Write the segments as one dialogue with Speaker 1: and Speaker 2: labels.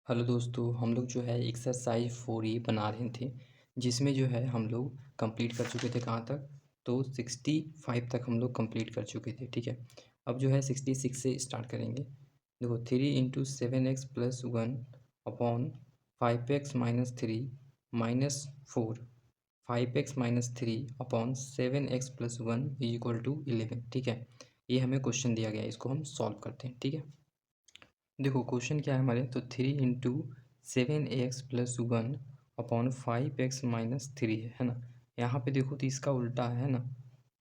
Speaker 1: Hello दोस्तों, हम लोग जो है एक्सरसाइज 4E बना रहे थे, जिसमें जो है हम लोग कंप्लीट कर चुके थे कहाँ तक। तो 65 तक हम लोग कंप्लीट कर चुके थे। ठीक है, अब जो है 66 से स्टार्ट करेंगे। देखो 3 × 7x + 1 upon 5x - 3 -4 5x - 3 upon 7x + 1 = 11। ठीक है, ये हमें क्वेश्चन दिया गया है, इसको हम सॉल्व करते हैं। ठीक है, देखो क्वेश्चन क्या है हमारे, तो 3 × 7x + 1 अपॉन 5x - 3 है ना। यहाँ पे देखो तो इसका उल्टा है ना।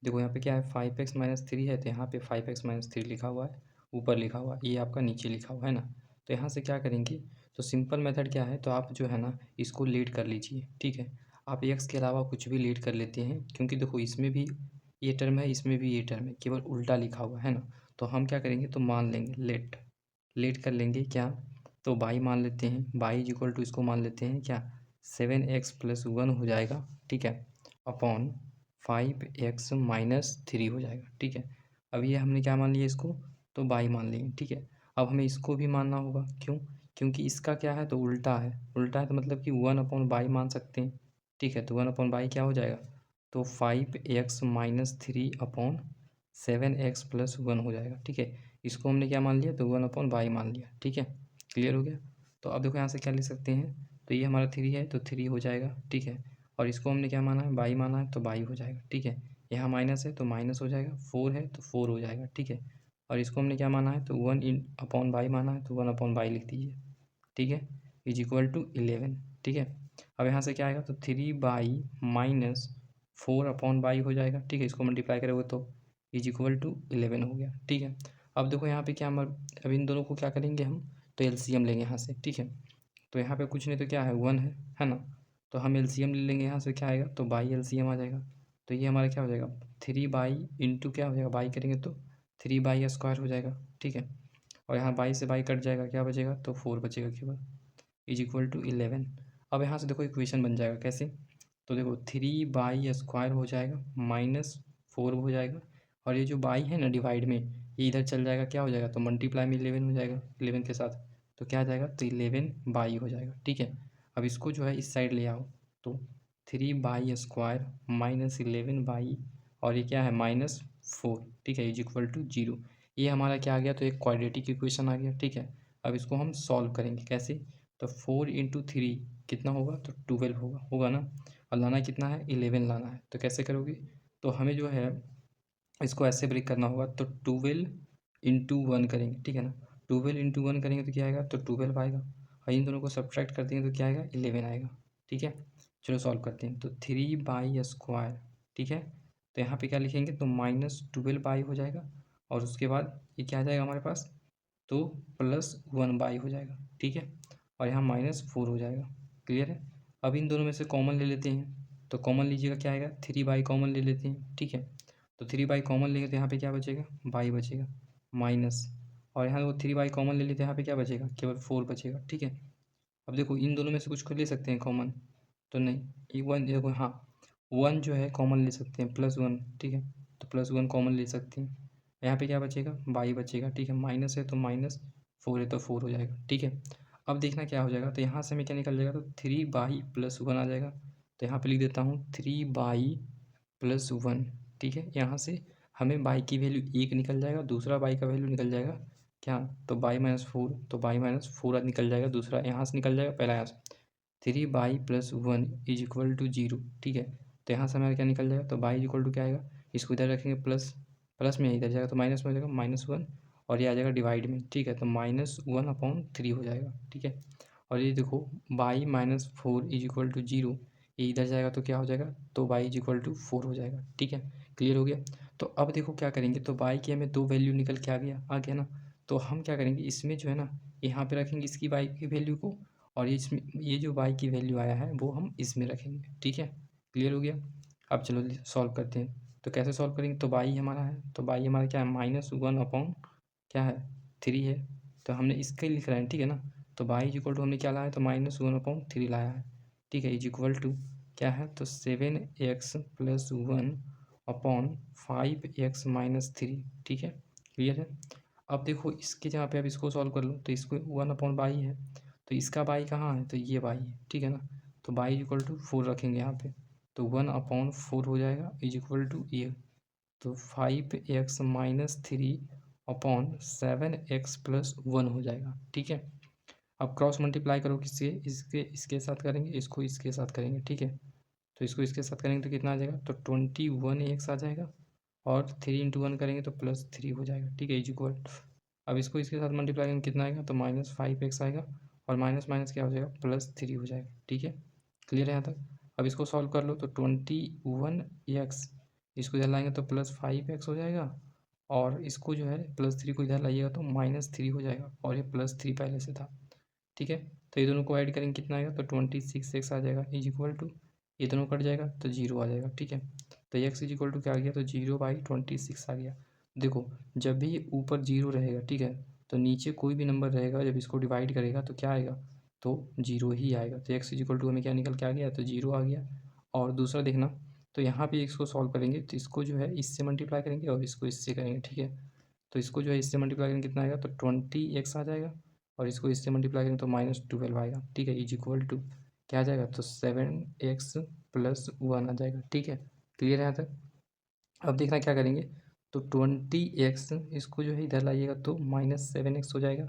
Speaker 1: देखो यहाँ पे क्या है, 5x - 3 है, तो यहाँ पे 5x - 3 लिखा हुआ है, ऊपर लिखा हुआ है, ये आपका नीचे लिखा हुआ है ना। तो यहाँ से क्या करेंगे, तो सिंपल मेथड क्या है, तो आप जो है ना इसको लीड कर लीजिए। ठीक है, आप एक्स के अलावा कुछ भी लीड कर लेते हैं, क्योंकि देखो इसमें भी ये टर्म है, इसमें भी ये टर्म है, केवल उल्टा लिखा हुआ है ना। तो हम क्या करेंगे, तो मान लेंगे लेट लेट कर लेंगे क्या, तो बाई मान लेते हैं, बाई इक्वल टू इसको मान लेते हैं क्या, 7x + 1 हो जाएगा। ठीक है, अपॉन 5x - 3 हो जाएगा। ठीक है, अब ये हमने क्या मान लिया इसको, तो बाई मान लेंगे। ठीक है, अब हमें इसको भी मानना होगा, क्यों, क्योंकि इसका क्या है, तो उल्टा है। उल्टा है तो मतलब कि 1/बाई मान सकते हैं। ठीक है, तो 1/बाई क्या हो जाएगा, तो 5x - 3 अपॉन 7x + 1 हो जाएगा। ठीक है, इसको हमने क्या मान लिया, तो 1/बाई मान लिया। ठीक है, क्लियर हो गया। तो अब देखो यहाँ से क्या लिख सकते हैं, तो ये हमारा 3 है तो 3 हो जाएगा। ठीक है, और इसको हमने क्या माना है, बाई माना है, तो बाई हो जाएगा। ठीक है, यहाँ माइनस है तो माइनस हो जाएगा, 4 है तो 4 हो जाएगा। ठीक है, और इसको हमने क्या माना है, तो 1/बाई माना है, तो 1/बाई लिख दीजिए। ठीक है, = 11। ठीक है, अब यहाँ से क्या आएगा, तो 3/, -4/बाई हो जाएगा। ठीक है, इसको मल्टीप्लाई करोगे तो = 11 हो गया। ठीक है, अब देखो यहाँ पे क्या अब इन दोनों को क्या करेंगे हम, तो एलसीएम लेंगे यहाँ से। ठीक है, तो यहाँ पे कुछ नहीं तो क्या है, 1 है ना। तो हम एलसीएम ले लेंगे, यहाँ से क्या आएगा, तो बाई एलसीएम आ जाएगा। तो ये हमारा क्या हो जाएगा, 3/, इंटू क्या हो जाएगा, बाई करेंगे तो 3/² हो जाएगा। ठीक है, और यहाँ बाई से बाई कट जाएगा, क्या बचेगा, तो 4 बचेगा केवल, = 11। अब यहाँ से देखो इक्वेशन बन जाएगा कैसे, तो देखो 3/² हो जाएगा, -4 हो जाएगा, और ये जो बाई है ना डिवाइड में, ये इधर चल जाएगा, क्या हो जाएगा, तो मल्टीप्लाई में 11 हो जाएगा, 11 के साथ, तो क्या आ जाएगा, तो 11/बाई हो जाएगा। ठीक है, अब इसको जो है इस साइड ले आओ, तो 3/² -11/, और ये क्या है, -4। ठीक है, = 0। ये हमारा क्या आ गया, तो एक क्वाड्रेटिक इक्वेशन आ गया। ठीक है, अब इसको हम सॉल्व करेंगे कैसे, तो 4 × 3 कितना होगा, तो 12 होगा ना, और लाना कितना है, 11 लाना है। तो कैसे करोगे, तो हमें जो है इसको ऐसे ब्रेक करना होगा, तो 12 × 1 करेंगे। ठीक है ना, 12 × 1 करेंगे तो क्या आएगा, तो 12 आएगा, और इन दोनों को सब्ट्रैक्ट कर देंगे तो क्या आएगा, 11 आएगा। ठीक है, चलो सॉल्व करते हैं, तो 3/²। ठीक है, तो यहाँ पे क्या लिखेंगे, तो -12/, हो जाएगा, और उसके बाद ये क्या आ जाएगा हमारे पास, तो +1/, हो जाएगा। ठीक है, और यहाँ -4 हो जाएगा। क्लियर है, अब इन दोनों में से कॉमन ले लेते हैं, तो कॉमन लीजिएगा, क्या आएगा, 3/, कॉमन ले लेते हैं। ठीक है, तो 3/, कॉमन लेंगे तो यहाँ पे क्या बचेगा, बाई बचेगा, माइनस, और यहाँ वो 3/, कॉमन ले लेते हैं, यहाँ पे क्या बचेगा, केवल 4 बचेगा। ठीक है, अब देखो इन दोनों में से कुछ को ले सकते हैं कॉमन, तो नहीं, ये 1 देखो, हाँ 1 जो है कॉमन ले सकते हैं, +1। ठीक है, तो +1 कॉमन ले सकते हैं, यहाँ पे क्या बचेगा, बाई बचेगा। ठीक है, माइनस है तो -4 है तो 4 हो जाएगा। ठीक है, अब देखना क्या हो जाएगा, तो यहाँ से हमें क्या निकल जाएगा, तो 3/+1 आ जाएगा। तो यहाँ पे लिख देता हूँ 3/+1। ठीक है, यहाँ से हमें बाई की वैल्यू 1 निकल जाएगा, दूसरा बाई का वैल्यू निकल जाएगा क्या, तो बाई-4, तो बाई-4 निकल जाएगा, दूसरा यहाँ से निकल जाएगा, पहला यहाँ से 3/+1 = 0। ठीक है, तो यहाँ से हमारा क्या निकल जाएगा, तो बाई इक्वल टू क्या आएगा, इसको इधर रखेंगे प्लस, प्लस में इधर जाएगा तो माइनस में हो जाएगा, -1, और ये आ जाएगा डिवाइड में। ठीक है, तो -1/3 हो जाएगा। ठीक है, और ये देखो बाई-4 = 0, ये इधर जाएगा तो क्या हो जाएगा, तो बाई = 4 हो जाएगा। ठीक है, क्लियर हो गया। तो अब देखो क्या करेंगे, तो बाई की हमें 2 वैल्यू निकल के आ गया ना। तो हम क्या करेंगे, इसमें जो है ना, यहाँ पे रखेंगे इसकी बाई की वैल्यू को, और इसमें ये जो बाई की वैल्यू आया है वो हम इसमें रखेंगे। ठीक है, क्लियर हो गया। अब चलो सॉल्व करते हैं, तो कैसे सॉल्व करेंगे, तो बाई हमारा है, तो बाई हमारा क्या है, -1 क्या है, 3 है, तो हमने इसके लिख रहे हैं। ठीक है ना, तो बाई इक्वल टू हमने क्या लाया है, तो -1/3 लाया है। ठीक है, इक्वल टू क्या है, तो 7x+1 अपॉन 5x - 3। ठीक है, क्लियर है। अब देखो इसके जहाँ पे अब इसको सॉल्व कर लो, तो इसको 1/बाई है, तो इसका बाई कहाँ है, तो ये बाई है, ठीक है ना। तो बाई इक्वल टू 4 रखेंगे यहाँ पे, तो 1/4 हो जाएगा इज इक्वल टू ये, तो 5x माइनस 3/7x+1 हो जाएगा, ठीक है। अब क्रॉस मल्टीप्लाई करो किससे, इसके साथ करेंगे, इसको इसके साथ करेंगे, ठीक है। तो इसको इसके साथ करेंगे तो कितना आ जाएगा, तो 21x आ जाएगा, और 3 × 1 करेंगे तो +3 हो जाएगा, ठीक है, इज इक्वल। अब इसको इसके साथ मल्टीप्लाई करेंगे कितना आएगा, तो -5x आएगा, और माइनस माइनस क्या हो जाएगा, +3 हो जाएगा, ठीक है। क्लियर है यहाँ तक। अब इसको सॉल्व कर लो, तो 21x इसको इधर लाएंगे तो +5x हो जाएगा, और इसको जो है +3 को इधर लाइएगा तो -3 हो जाएगा, और ये +3 पहले से था, ठीक है। तो ये दोनों को ऐड करेंगे कितना आएगा, तो 26x आ जाएगा इज इक्वल टू, ये दोनों कट जाएगा तो 0 आ जाएगा, ठीक है। तो x इज इक्वल टू क्या आ गया, तो 0/26 आ गया। देखो जब भी ऊपर 0 रहेगा, ठीक है, तो नीचे कोई भी नंबर रहेगा जब इसको डिवाइड करेगा तो क्या आएगा, तो 0 ही आएगा। तो x इज इक्वल टू हमें क्या निकल के आ गया, तो 0 आ गया। और दूसरा देखना, तो यहाँ पे इसको सॉल्व करेंगे तो इसको जो है इससे मल्टीप्लाई करेंगे और इसको इससे करेंगे, ठीक है। तो इसको जो है इससे मल्टीप्लाई करेंगे कितना आएगा, तो 20x आ जाएगा, और इसको इससे मल्टीप्लाई करेंगे तो -12 आएगा, ठीक है, इज इक्वल टू क्या आ जाएगा, तो 7x+1 आ जाएगा, ठीक है। क्लियर है यहाँ तक। अब देखना क्या करेंगे, तो 20x इसको जो है इधर लाइएगा तो -7x हो जाएगा,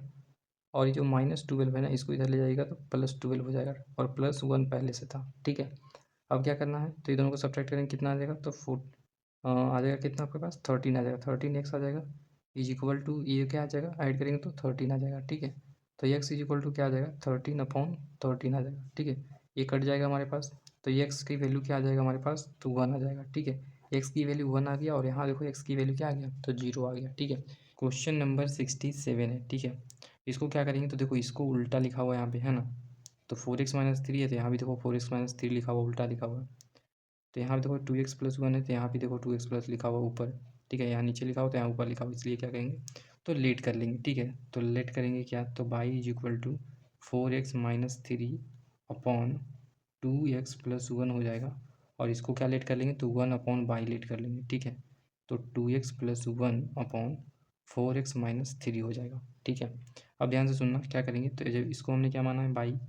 Speaker 1: और ये जो -12 है ना इसको इधर ले जाइएगा तो +12 हो जाएगा, और +1 पहले से था, ठीक है। अब क्या करना है, तो ये दोनों को सब्ट्रैक्ट करेंगे कितना आ जाएगा, तो आ जाएगा कितना आपके पास, 13 आ जाएगा, 13x आ जाएगा इज इक्वल टू, ये क्या आ जाएगा, ऐड करेंगे तो 13 आ जाएगा, ठीक है। तो x इज इक्वल टू क्या आ जाएगा, 13/13 आ जाएगा, ठीक है। ये कट जाएगा हमारे पास, तो x की वैल्यू क्या आ जाएगा हमारे पास, तो 1 आ जाएगा, ठीक है। x की वैल्यू 1 आ गया, और यहाँ देखो x की वैल्यू क्या आ गया, तो 0 आ गया, ठीक है। क्वेश्चन नंबर 67 है, ठीक है। इसको क्या करेंगे, तो देखो इसको उल्टा लिखा हुआ है यहाँ पे, है ना। तो 4x-3 है, तो यहाँ भी देखो 4x-3 लिखा हुआ, उल्टा लिखा हुआ है। तो यहाँ पे देखो 2x+1 है, तो यहाँ पे देखो 2x प्लस लिखा हुआ ऊपर, ठीक है। यहाँ नीचे लिखा हुआ तो यहाँ ऊपर लिखा हुआ, इसलिए क्या करेंगे, तो लेट कर लेंगे, ठीक है। तो लेट करेंगे क्या, तो by is equal to 4x-3/2x+1 हो जाएगा, और इसको क्या लेट कर लेंगे, तो 1/बाई लेट कर लेंगे, ठीक है। तो 2x+1/4x-3 हो जाएगा, ठीक है। अब ध्यान से सुनना क्या करेंगे, तो जब इसको हमने क्या माना है बाई,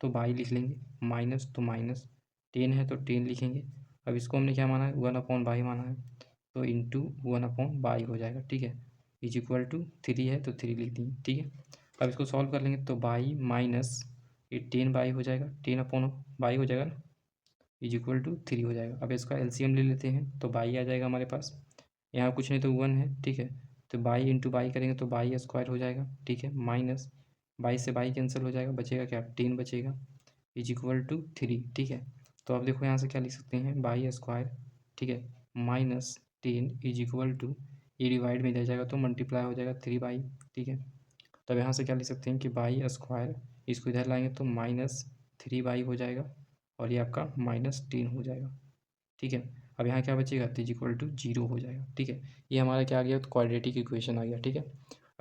Speaker 1: तो बाई लिख लेंगे, माइनस तो माइनस, 10 है तो 10 लिखेंगे। अब इसको हमने क्या माना है, 1/बाई माना है, तो इंटू 1/बाई हो जाएगा, ठीक है, इज इक्वल टू 3 है तो 3 लिख दिए, ठीक है। अब इसको सॉल्व कर लेंगे, तो बाई माइनस ये 10 बाई हो जाएगा, 10/बाई हो जाएगा ना, इज इक्वल टू 3 हो जाएगा। अब इसका एलसीएम ले लेते हैं, तो बाई आ जाएगा हमारे पास, यहाँ कुछ नहीं तो 1 है, ठीक है। तो बाई इंटू बाई करेंगे तो बाई स्क्वायर हो जाएगा, ठीक है, माइनस बाई से बाई कैंसिल हो जाएगा, बचेगा क्या, 10 बचेगा, इज इक्वल टू 3, ठीक है। तो अब देखो यहाँ से क्या लिख सकते हैं, बाई स्क्वायर, ठीक है, -10 इज इक्वल टू, ये डिवाइड में इधर जाएगा तो मल्टीप्लाई हो जाएगा 3/, ठीक है। तब यहाँ से क्या लिख सकते हैं कि बाई स्क्वायर, इसको इधर लाएंगे तो -3/, हो जाएगा, और ये आपका -10 हो जाएगा, ठीक है। अब यहाँ क्या बचेगा, तो इज इक्वल टू 0 हो जाएगा, ठीक है। ये हमारा क्या आ गया, तो क्वाड्रेटिक इक्वेशन आ गया, ठीक है।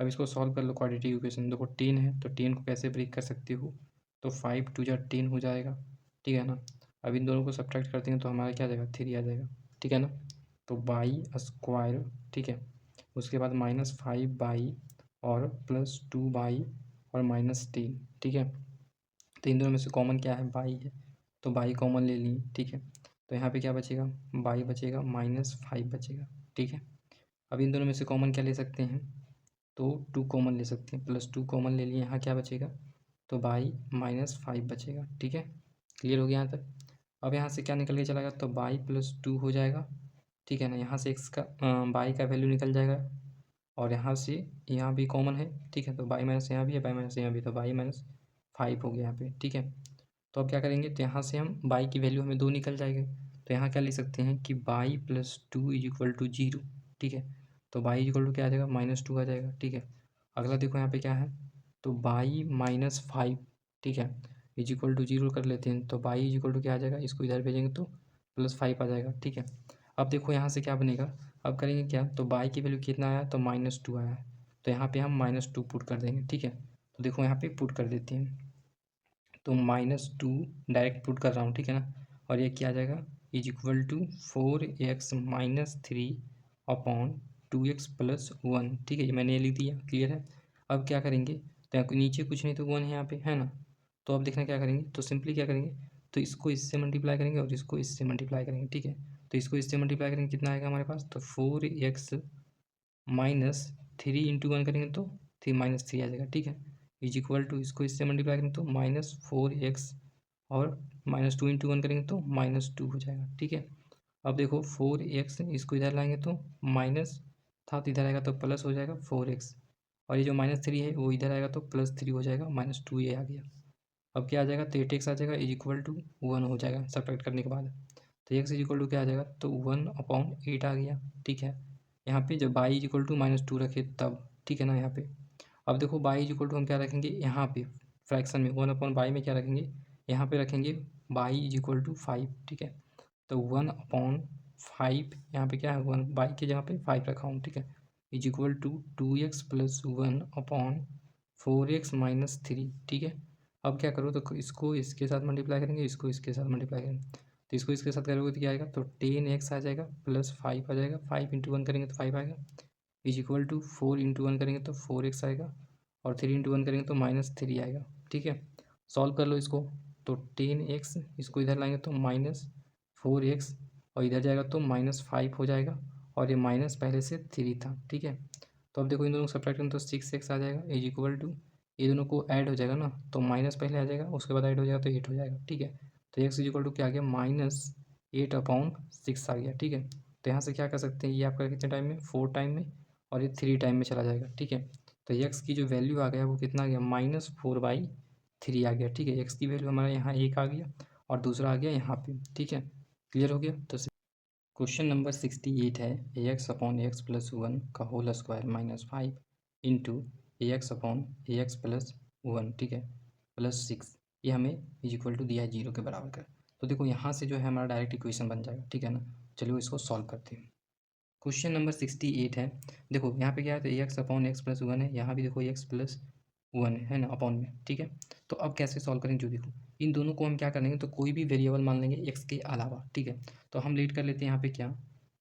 Speaker 1: अब इसको सॉल्व कर लो, क्वाड्रेटिक इक्वेशन देखो 10 है, तो 10 को कैसे ब्रेक कर सकते हो, तो 5 2 जा 10 हो जाएगा, ठीक है ना। अब इन दोनों को सब्ट्रैक्ट करते हैं तो हमारा क्या आ जाएगा, 3 आ जाएगा, ठीक है ना। तो बाई स्क्वायर, ठीक है, उसके बाद -5/, और +2/, और -10, ठीक है। तो इन दोनों में से कॉमन क्या है, बाई है, तो बाई कॉमन ले लिए, ठीक है। तो यहाँ पे क्या बचेगा, बाई बचेगा, -5 बचेगा, ठीक है। अब इन दोनों में से कॉमन क्या ले सकते हैं, तो 2 कॉमन ले सकते हैं, +2 कॉमन ले लिए, यहाँ क्या बचेगा, तो बाई -5 बचेगा, ठीक है। क्लियर हो गया यहाँ तक। अब यहाँ से क्या निकल के चला गया, तो बाई +2 हो जाएगा, ठीक है ना। यहाँ से एक्स का बाई का वैल्यू निकल जाएगा, और यहाँ से यहाँ भी कॉमन है, ठीक है। तो बाई माइनस यहाँ भी है, बाई माइनस यहाँ भी, तो बाई -5 हो गया यहाँ पे, ठीक है। तो अब क्या करेंगे, तो यहाँ से हम बाई की वैल्यू हमें 2 निकल जाएगा, तो यहाँ क्या लिख सकते हैं कि बाई +2 इज इक्वल टू 0, ठीक है। तो बाई इज इक्वल टू क्या आ जाएगा, -2 आ जाएगा, ठीक है। अगला देखो यहाँ पे क्या है, तो बाई -5, ठीक है, इज इक्वल टू 0 कर लेते हैं, तो बाई इज इक्वल टू क्या आ जाएगा, इसको इधर भेजेंगे तो +5 आ जाएगा, ठीक है। अब देखो यहाँ से क्या बनेगा, अब करेंगे क्या, तो बाई की वैल्यू कितना आया, तो -2 आया है, तो यहाँ पे हम -2 पुट कर देंगे, ठीक है। तो देखो यहाँ पे पुट कर देते हैं, तो -2 डायरेक्ट पुट कर रहा हूँ, ठीक है ना। और ये क्या आ जाएगा, इज इक्वल टू 4x-3/2x+1, ठीक है, ये मैंने ये लिख दिया, क्लियर है। अब क्या करेंगे, तो नीचे कुछ नहीं तो 1 है यहाँ पे, है ना। तो अब देखना क्या करेंगे, तो सिंपली क्या करेंगे, तो इसको इससे मल्टीप्लाई करेंगे और इसको इससे मल्टीप्लाई करेंगे, ठीक है। तो इसको इससे मल्टीप्लाई करेंगे कितना आएगा हमारे पास, तो 4x माइनस 3 × 1 करेंगे तो -3 आ जाएगा, ठीक है। इज इक्वल टू इसको इससे मल्टीप्लाई करेंगे तो -4x और -2 × 1 करेंगे तो -2 हो जाएगा, ठीक है। अब देखो 4x इसको इधर लाएंगे तो माइनस था तो इधर आएगा तो प्लस हो जाएगा 4x, और ये जो -3 है वो इधर आएगा तो +3 हो जाएगा, -2 ये आ गया। अब क्या आ जाएगा, तो 8x आ जाएगा इज इक्वल टू 1 हो जाएगा सब्ट्रैक्ट करने के बाद। तो x इज इक्वल टू क्या आ जाएगा, तो 1/8 आ गया, ठीक है। यहाँ पे जब y इज इक्वल टू -2 रखे तब, ठीक है ना। यहाँ पे अब देखो y इज इक्वल टू हम क्या रखेंगे यहाँ पे फ्रैक्शन में 1/y में क्या रखेंगे, यहाँ पे रखेंगे y इज इक्वल टू 5, ठीक है। तो 1/5 यहाँ पे क्या है, 1 y के जगह पे 5 रखा हूँ, ठीक है। Is equal to 2x + 1/4x - 3, ठीक है। अब क्या करो, तो इसको इसके साथ मल्टीप्लाई करेंगे, इसको इसके साथ मल्टीप्लाई करेंगे, तो इसको इसके साथ करोगे तो क्या आएगा, तो 10x आ जाएगा + 5 आ जाएगा, 5 × 1 करेंगे तो 5 आएगा, इज इक्वल टू 4 × 1 करेंगे तो 4x आएगा, और 3 × 1 करेंगे तो -3 आएगा, ठीक है। सॉल्व कर लो इसको, तो 10x इसको इधर लाएंगे तो -4x और इधर जाएगा तो -5 हो जाएगा, और ये माइनस पहले से 3 था, ठीक है। तो अब देखो इन दोनों को सब्ट्रैक्ट करें तो 6x आ जाएगा इज इक्वल टू, ये दोनों को ऐड हो जाएगा ना, तो माइनस पहले आ जाएगा उसके बाद ऐड हो जाएगा तो 8 हो जाएगा, ठीक है। तो x इज इक्वल टू क्या आ गया, -8/6 आ गया, ठीक है। तो यहाँ से क्या कर सकते हैं, ये आपका कितने टाइम में, 4 टाइम में, और ये 3 टाइम में चला जाएगा, ठीक है। तो x की जो वैल्यू आ गया वो कितना आ गया, -4/3 आ गया, ठीक है। x की वैल्यू हमारा यहाँ 1 आ गया और दूसरा आ गया यहाँ पे, ठीक है। क्लियर हो गया। तो क्वेश्चन नंबर 68 है ax/x + 1 का होल स्क्वायर -5 इंटू ax/x + 1, ठीक है, +6, ये हमें इज इक्वल टू दिया है 0 के बराबर का। तो देखो यहाँ से जो है हमारा डायरेक्ट इक्वेशन बन जाएगा, ठीक है ना। चलिए इसको सॉल्व करते हैं। क्वेश्चन नंबर 68 है, देखो यहाँ पे क्या है, तो ax/x + 1 है, यहाँ भी देखो x + 1 है ना अपॉन में, ठीक है। तो अब कैसे सॉल्व करेंगे, जो देखो इन दोनों को हम क्या करेंगे, तो कोई भी वेरिएबल मान लेंगे x के अलावा, ठीक है। तो हम लेट कर लेते हैं यहाँ पे क्या,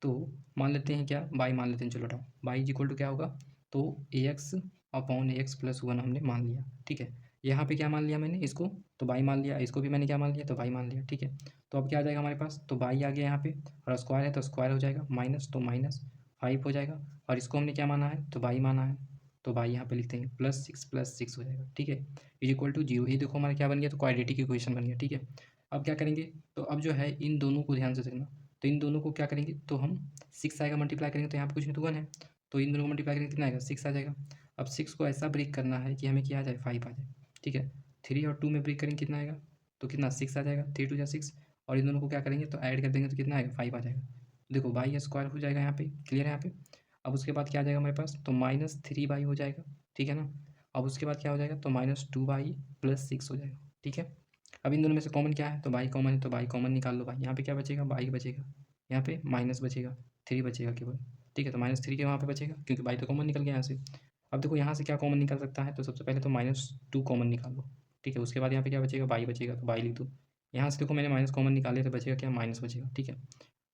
Speaker 1: तो मान लेते हैं क्या, y मान लेते हैं, चलो हटाओ, y इज इक्वल टू क्या होगा, तो ax/x + 1 हमने मान लिया, ठीक है। यहाँ पे क्या मान लिया मैंने, इसको तो y मान लिया, इसको भी मैंने क्या मान लिया, तो y मान लिया, ठीक है। तो अब क्या आ जाएगा हमारे पास, तो y आ गया यहाँ पे, और स्क्वायर है तो स्क्वायर हो जाएगा, माइनस तो -5 हो जाएगा, और इसको हमने क्या माना है, तो y माना है, तो y यहाँ पे लिखते हैं +6 हो जाएगा, ठीक है, इज इक्वल टू 0। ये देखो हमारा क्या बन गया, तो क्वाड्रेटिक इक्वेशन बन गया, ठीक है। अब क्या करेंगे, तो अब जो है इन दोनों को ध्यान से देखना, तो इन दोनों को क्या करेंगे, तो हम 6 आएगा मल्टीप्लाई करेंगे, तो यहाँ पे कुछ नहीं तो 1 है, तो इन दोनों को मल्टीप्लाई करेंगे कितना आएगा, 6 आ जाएगा। अब 6 को ऐसा ब्रेक करना है कि हमें क्या आ जाए, 5 आ जाए, ठीक है। 3 और 2 में ब्रेक करेंगे कितना आएगा, तो कितना 6 आ जाएगा, 3 × 2 = 6, और इन दोनों को क्या करेंगे, तो ऐड कर देंगे तो कितना आएगा, 5 आ जाएगा। देखो y स्क्वायर हो जाएगा यहाँ पे, क्लियर है यहाँ पे। अब उसके बाद क्या आ जाएगा हमारे पास, तो -3y हो जाएगा, ठीक है ना। अब उसके बाद क्या हो जाएगा, तो -2y + 6 हो जाएगा, ठीक है। अब इन दोनों में से कॉमन क्या है, तो y कॉमन है, तो y कॉमन निकाल लो भाई, यहाँ पे क्या बचेगा, y बचेगा, यहाँ पे माइनस बचेगा, 3 बचेगा केवल, ठीक है। तो -3 के वहाँ पे बचेगा क्योंकि y तो कॉमन निकल गया यहाँ से। अब देखो यहाँ से क्या कॉमन निकल सकता है, तो सबसे पहले तो -2 कॉमन निकाल लो, ठीक है। उसके बाद यहाँ पे क्या बचेगा, y बचेगा, तो y लिख दो। यहाँ से देखो मैंने माइनस कॉमन निकाले तो बचेगा क्या, माइनस बचेगा, ठीक है।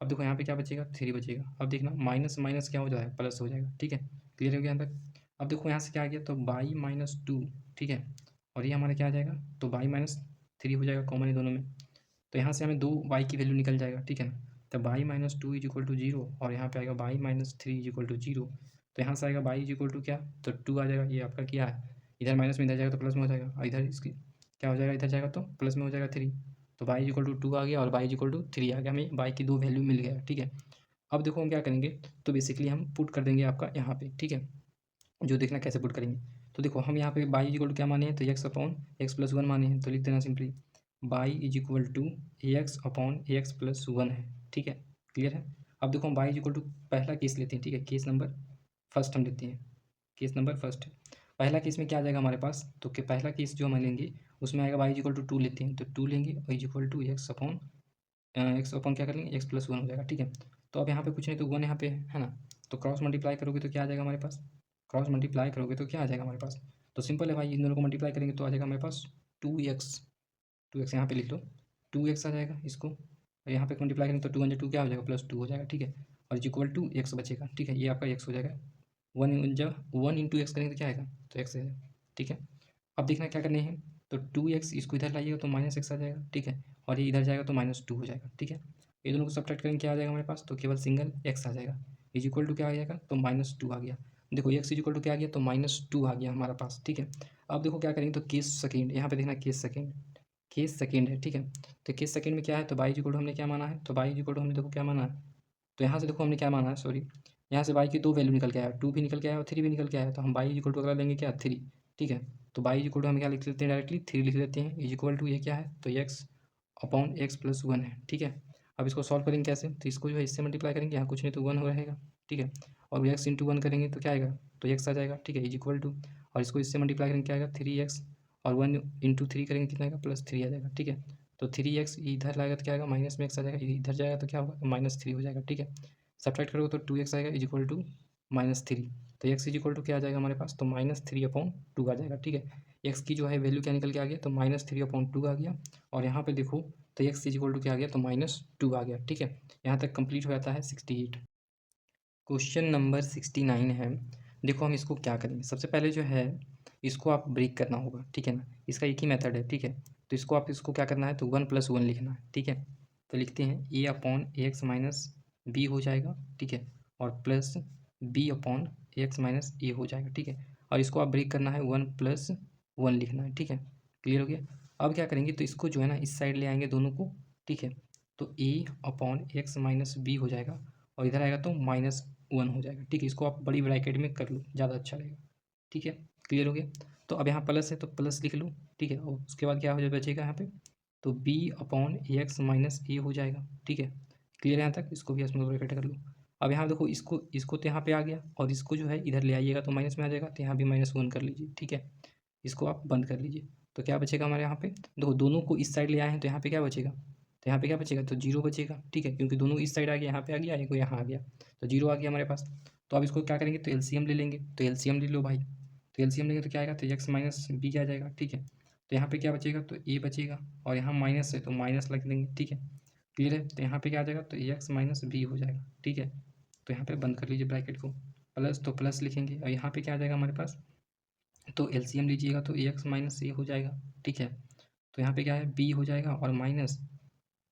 Speaker 1: अब देखो यहाँ पे क्या बचेगा, 3 बचेगा। अब देखना माइनस माइनस क्या हो जाएगा, प्लस हो जाएगा, ठीक है। क्लियर हो गया यहाँ तक। अब देखो यहाँ से क्या आ गया, तो y - 2, ठीक है, और ये हमारा क्या आ जाएगा, तो y - 3 हो जाएगा कॉमन है दोनों में। तो यहाँ से हमें 2 y की वैल्यू निकल जाएगा, ठीक है ना। तो y - 2 = 0, और यहाँ पे आएगा y - 3 = 0। तो यहाँ से आएगा y = क्या, तो 2 आ जाएगा, ये आपका क्या है, इधर माइनस में इधर जाएगा तो प्लस में हो जाएगा, और इधर इसकी क्या हो जाएगा, इधर जाएगा तो प्लस में हो जाएगा 3। तो y = 2 आ गया और y = 3 आ गया, हमें y की 2 वैल्यू मिल गया, ठीक है। अब देखो हम क्या करेंगे, तो बेसिकली हम पुट कर देंगे आपका यहाँ पे, ठीक है। जो देखना कैसे पुट करेंगे, तो देखो हम यहाँ पे y = क्या माने हैं, तो x/x + 1 माने हैं, तो लिख देना सिंपली y = ax/x + 1 है, ठीक है। क्लियर है। अब देखो हम y = पहला केस लेते हैं, ठीक है, केस नंबर फर्स्ट हम लेते हैं, केस नंबर फर्स्ट। पहला केस में क्या आ जाएगा हमारे पास, तो कि पहला केस जो हम लेंगे उसमें आएगा y = 2 लेते हैं, तो 2 लेंगे और x/x क्या कर लेंगे, x + 1 हो जाएगा, ठीक है। तो अब यहाँ पे कुछ नहीं तो 1 यहाँ पे है ना, तो क्रॉस मल्टीप्लाई करोगे तो क्या आ जाएगा हमारे पास, क्रॉस मल्टीप्लाई करोगे तो क्या आ जाएगा हमारे पास, तो सिंपल है भाई, इन दोनों को मल्टीप्लाई करेंगे तो आ जाएगा हमारे पास 2x यहाँ पे लिख लो, 2x आ जाएगा इसको, और यहाँ पे मल्टीप्लाई करेंगे तो 2 × 2 क्या हो जाएगा, +2 हो जाएगा, ठीक है। और x बचेगा, ठीक है, ये आपका x हो जाएगा। 1 × x करेंगे तो क्या आएगा, तो x है, ठीक है। अब देखना क्या करने हैं, तो 2x इसको इधर लाइएगा तो -x आ जाएगा, ठीक है, और ये इधर जाएगा तो -2 हो जाएगा, ठीक है। ये दोनों को सब्ट्रैक्ट करेंगे क्या आ जाएगा हमारे पास, तो केवल सिंगल x आ जाएगा, इज इक्वल टू क्या आ जाएगा, तो -2 आ गया। देखो x इज इक्वल टू क्या आ गया, तो -2 आ गया हमारा पास, ठीक है। अब देखो क्या करेंगे, तो केस सेकेंड, यहाँ पे देखना केस सेकेंड है, ठीक है। तो केस सेकेंड में क्या है, तो y इज इक्वल टू हमने क्या माना है, तो y इज इक्वल टू हमने देखो क्या माना है, तो यहाँ से देखो हमने क्या माना है, सॉरी, यहाँ से y की दो वैल्यू निकल के आया, 2 भी निकल के आया और 3 भी निकल के आया, तो हम y इक्वल टू अगला लेंगे क्या, 3, ठीक है। तो y इक्वल टू हम क्या लिख लेते हैं, डायरेक्टली 3 लिख लेते हैं, इज इक्वल टू ये क्या है, तो x अपॉन x प्लस 1 है, ठीक है। अब इसको सॉल्व करेंगे कैसे, तो इसको जो है इससे मल्टीप्लाई करेंगे, यहाँ कुछ नहीं तो 1 हो रहेगा, ठीक है। और x इंटू 1 करेंगे तो क्या आएगा, तो x आ जाएगा, ठीक है, इज इक्वल टू, और इसको इससे मल्टीप्लाई करेंगे क्या आएगा, 3x, और 1 इंटू 3 करेंगे कितना आएगा, +3 आ जाएगा, ठीक है। तो 3x इधर लाएगा तो क्या आएगा, माइनस में x आ जाएगा, इधर जाएगा तो क्या होगा, -3 हो जाएगा, ठीक है। सब्ट्रैक्ट करोगे तो 2x आएगा इज इक्वल टू -3, तो x इज इक्वल टू क्या आ जाएगा हमारे पास, तो -3/2 आ जाएगा, ठीक है। x की जो है वैल्यू क्या निकल के आ गया, तो -3/2 आ गया, और यहाँ पे देखो तो x इज इक्वल टू क्या आ गया, तो -2 आ गया, ठीक है। यहाँ तक कंप्लीट हो जाता है 68। क्वेश्चन नंबर 69 है। देखो हम इसको क्या करेंगे, सबसे पहले जो है इसको आप ब्रेक करना होगा, ठीक है ना, इसका एक ही मेथड है, ठीक है। तो इसको क्या करना है, तो 1 + 1 लिखना है, ठीक है। तो लिखते हैं a/x - b हो जाएगा, ठीक है, और प्लस b/x - a हो जाएगा, ठीक है। और इसको आप ब्रेक करना है, 1 + 1 लिखना है, ठीक है। क्लियर हो गया। अब क्या करेंगे, तो इसको जो है ना इस साइड ले आएंगे दोनों को, ठीक है। तो a/x - b हो जाएगा, और इधर आएगा तो -1 हो जाएगा, ठीक है। इसको आप बड़ी ब्रैकेट में कर लो, ज़्यादा अच्छा रहेगा, ठीक है। क्लियर हो गया। तो अब यहाँ प्लस है तो प्लस लिख लो, ठीक है, और उसके बाद क्या हो जाए बचेगा यहाँ पे, तो b/x - a हो जाएगा, ठीक है। क्लियर है यहाँ तक, इसको भी स्मॉल ब्रैकेट कर लो। अब यहाँ देखो इसको तो यहाँ पे आ गया, और इसको जो है इधर ले आइएगा तो माइनस में आ जाएगा, तो यहाँ भी -1 कर लीजिए, ठीक है। इसको आप बंद कर लीजिए, तो क्या बचेगा हमारे यहाँ पे, देखो दोनों को इस साइड ले आए हैं तो यहाँ पे क्या बचेगा, तो यहाँ पे क्या बचेगा, तो 0 बचेगा, ठीक है, क्योंकि दोनों इस साइड आ गया, यहाँ पे आ गया, एक यहाँ आ गया, तो 0 आ गया हमारे पास। तो अब इसको क्या करेंगे, तो एलसीएम ले लेंगे, तो एलसीएम ले लो भाई, तो एलसीएम लेंगे तो क्या आएगा, तो x - b क्या आ जाएगा, ठीक है। तो यहाँ पे क्या बचेगा, तो a बचेगा, और यहाँ माइनस है तो माइनस लग देंगे, ठीक है। क्लियर है। तो यहाँ पे क्या आ जाएगा, तो x - b हो जाएगा, ठीक है। तो यहाँ पे बंद कर लीजिए ब्रैकेट को, प्लस तो प्लस लिखेंगे, और यहाँ पे क्या आ जाएगा हमारे पास, तो एलसीएम लीजिएगा तो ax - a हो जाएगा, ठीक है। तो यहाँ पे क्या है, b हो जाएगा, और माइनस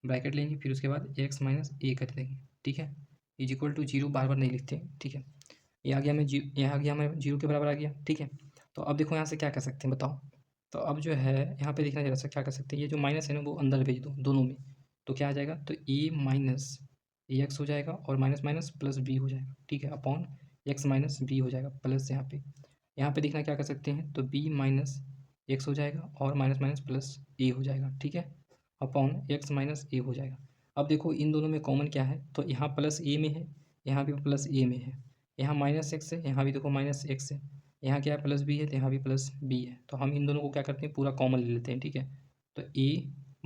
Speaker 1: ब्रैकेट लेंगे, फिर उसके बाद x - a कर देंगे, ठीक है, इज इक्वल टू 0, बार बार नहीं लिखते, ठीक है। ये आ गया, ये आ गया हमारे 0 के बराबर आ गया, ठीक है। तो अब देखो यहाँ से क्या कर सकते हैं बताओ, तो अब जो है यहाँ पे देखना जरा सा क्या कर सकते हैं, ये जो माइनस है ना वो अंदर भेज दो दोनों में, तो क्या आ जाएगा, तो a - ax हो जाएगा, और माइनस माइनस प्लस b हो जाएगा, ठीक है, अपॉन x - b हो जाएगा, प्लस यहाँ पे देखना क्या कर सकते हैं, तो b - x हो जाएगा, और माइनस माइनस प्लस a हो जाएगा, ठीक है, अपॉन x - a हो जाएगा। अब देखो इन दोनों में कॉमन क्या है, तो यहाँ प्लस a में है, यहाँ भी प्लस a में है, यहाँ -x है, यहाँ भी देखो -x है, यहाँ क्या है प्लस b है, तो यहाँ भी प्लस b है, तो हम इन दोनों को क्या करते हैं, पूरा कॉमन ले लेते हैं, ठीक है। तो a -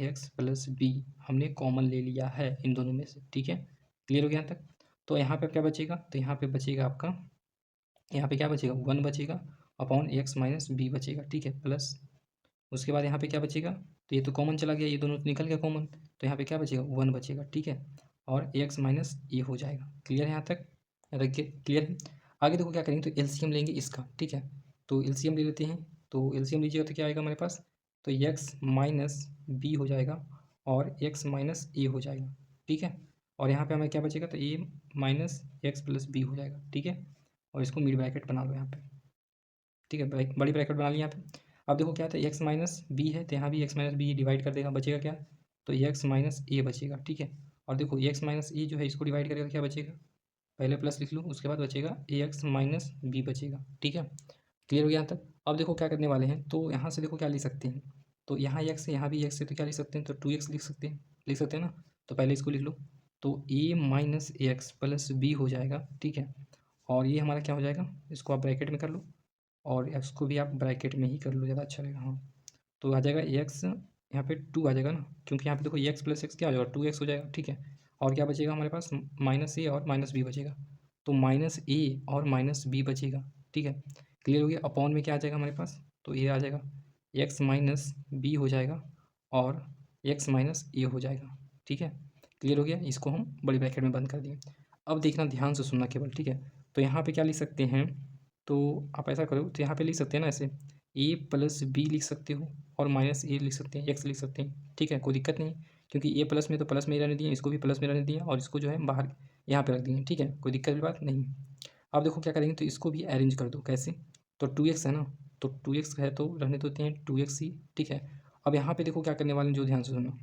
Speaker 1: x प्लस b हमने कॉमन ले लिया है इन दोनों में से, ठीक है। क्लियर हो गया यहाँ तक। तो यहाँ पे क्या बचेगा, तो यहाँ पे बचेगा आपका, यहाँ पे क्या बचेगा, 1 बचेगा, अपॉन x - b बचेगा, ठीक है, प्लस उसके बाद यहाँ पे क्या बचेगा, तो ये तो कॉमन चला गया, ये दोनों तो निकल गया कॉमन, तो यहाँ पे क्या बचेगा, 1 बचेगा, ठीक है, और x - a हो जाएगा। क्लियर है यहाँ तक, रखिए क्लियर है। आगे देखो क्या करेंगे, तो एलसीएम लेंगे इसका, ठीक है। तो एलसीएम ले लेते हैं, तो एलसीएम लीजिएगा तो क्या आएगा हमारे पास, तो x - b हो जाएगा, और x - a हो जाएगा, ठीक है। और यहाँ पे हमें क्या बचेगा, तो a - x प्लस b हो जाएगा, ठीक है। और इसको मिड ब्रैकेट बना लो यहाँ पे, ठीक है, बड़ी ब्रैकेट बना ली यहाँ पे। अब देखो क्या था, x - b है, तो यहाँ भी x - b डिवाइड कर देगा, बचेगा क्या, तो x - a बचेगा, ठीक है। और देखो x - a जो है इसको डिवाइड करेगा, क्या बचेगा, पहले प्लस लिख लो, उसके बाद बचेगा ax - b बचेगा, ठीक है। क्लियर हो गया यहाँ तक। अब देखो क्या करने वाले हैं, तो यहाँ से देखो क्या लिख सकते हैं, तो यहाँ x है, यहाँ भी x है, तो क्या लिख सकते हैं, तो 2x लिख सकते हैं ना। तो पहले इसको लिख लो, तो a - x प्लस b हो जाएगा, ठीक है। और ये हमारा क्या हो जाएगा, इसको आप ब्रैकेट में कर लो, और एक्स को भी आप ब्रैकेट में ही कर लो, ज़्यादा अच्छा रहेगा, हाँ। तो आ जाएगा एक्स, यहाँ पे 2 आ जाएगा ना, क्योंकि यहाँ पे देखो एक्स प्लस एक्स क्या हो जाएगा, 2x हो जाएगा, ठीक है। और क्या बचेगा हमारे पास, -a और -b बचेगा, तो -a और -b बचेगा, ठीक है। क्लियर हो गया। अपॉन में क्या आ जाएगा हमारे पास, तो ये आ जाएगा x - b हो जाएगा, और x - a हो जाएगा, ठीक है। क्लियर हो गया। इसको हम बड़ी ब्रैकेट में बंद कर दिए। अब देखना ध्यान से सुनना केवल, ठीक है। तो यहाँ पे क्या लिख सकते हैं, तो आप ऐसा करो, तो यहाँ पे लिख सकते हैं ना ऐसे, ए प्लस बी लिख सकते हो और माइनस ए लिख सकते हैं, एक्स लिख सकते हैं, ठीक है, कोई दिक्कत नहीं, क्योंकि ए प्लस में तो प्लस में ही रहने दिए, इसको भी प्लस में रहने दिए और इसको जो है बाहर यहाँ पे रख दिए, ठीक है, कोई दिक्कत की बात नहीं है। अब देखो क्या करेंगे, तो इसको भी अरेंज कर दो, कैसे, तो 2x है ना, तो 2x है तो रहने देते हैं 2x ही, ठीक है। अब यहाँ पे देखो क्या करने वाले हैं, जो ध्यान से सुनना,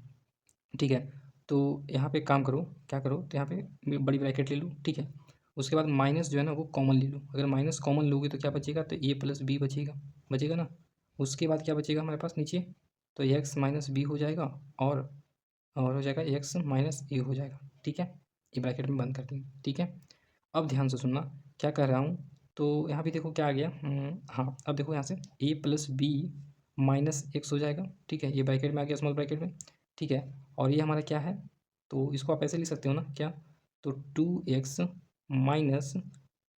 Speaker 1: ठीक है। तो यहाँ पे काम करो, क्या करो, तो यहाँ पे बड़ी ब्रैकेट ले लो, ठीक है। उसके बाद माइनस जो है ना वो कॉमन ले लो, अगर माइनस कॉमन लोगे तो क्या बचेगा, तो ए प्लस बी बचेगा, बचेगा ना। उसके बाद क्या बचेगा हमारे पास नीचे, तो एक्स माइनस बी हो जाएगा और हो जाएगा एक्स माइनस ए हो जाएगा, ठीक है। ये ब्रैकेट में बंद कर देंगे, ठीक है। अब ध्यान से सुनना क्या कर रहा हूँ, तो यहाँ पे देखो क्या आ गया, हाँ अब देखो यहाँ से a plus b minus x हो जाएगा, ठीक है, ये ब्रैकेट में आ गया, स्मॉल ब्रैकेट में, ठीक है। और ये हमारा क्या है, तो इसको आप ऐसे लिख सकते हो ना, क्या, तो 2x minus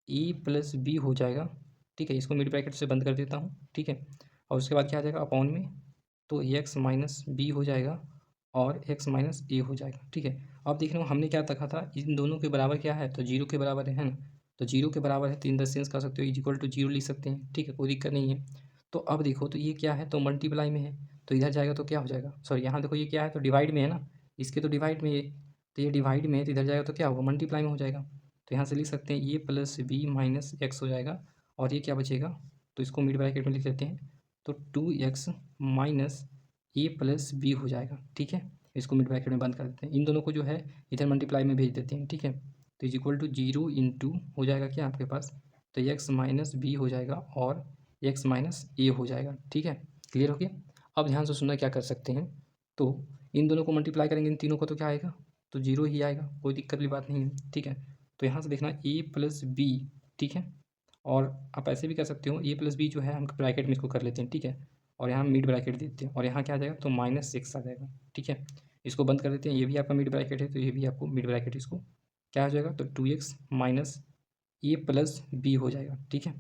Speaker 1: a plus B हो जाएगा, ठीक है, इसको मिड ब्रैकेट से बंद कर देता हूँ, ठीक है। और उसके बाद क्या आ जाएगा अपॉन में, तो एक्स माइनस बी हो जाएगा और एक्स माइनस ए हो जाएगा, ठीक है। अब देख रहे हो हमने क्या रखा था, इन दोनों के बराबर क्या है, तो जीरो के बराबर है ना, तो जीरो के बराबर है तो इन द सेंस कर सकते हो इज इक्वल टू जीरो लिख सकते हैं, ठीक है, कोई दिक्कत नहीं है। तो अब देखो तो ये क्या है, तो मल्टीप्लाई में है, तो इधर जाएगा तो क्या हो जाएगा, सॉरी यहाँ देखो ये क्या है, तो डिवाइड में है ना, इसके तो डिवाइड में ये, तो ये डिवाइड में है तो इधर जाएगा तो क्या होगा, मल्टीप्लाई में हो जाएगा। तो यहाँ से लिख सकते हैं a plus b minus x हो जाएगा और ये क्या बचेगा, तो इसको मिड ब्रैकेट में लिख लेते हैं, तो 2x minus a plus B हो जाएगा, ठीक है। इसको मिड ब्रैकेट में बंद कर देते हैं, इन दोनों को जो है इधर मल्टीप्लाई में भेज देते हैं, ठीक है। तो is equal to zero into हो जाएगा क्या आपके पास, तो एक्स माइनस बी हो जाएगा और एक्स माइनस ए हो जाएगा, ठीक है, क्लियर हो गया। अब ध्यान से सुनना क्या कर सकते हैं, तो इन दोनों को मल्टीप्लाई करेंगे इन तीनों को तो क्या आएगा, तो जीरो ही आएगा, कोई दिक्कत वाली बात नहीं है, ठीक है। तो यहाँ से देखना ए प्लस बी, ठीक है, और आप ऐसे भी कर सकते हो, ए प्लस बी जो है हम ब्रैकेट में इसको कर लेते हैं, ठीक है, और यहाँ मिड ब्रैकेट देते हैं और यहाँ क्या आ जाएगा, तो माइनस सिक्स आ जाएगा, ठीक है। इसको बंद कर देते हैं, ये भी आपका मिड ब्रैकेट है तो ये भी आपको मिड ब्रैकेट, इसको क्या हो जाएगा, तो 2x minus a plus B हो जाएगा, ठीक है,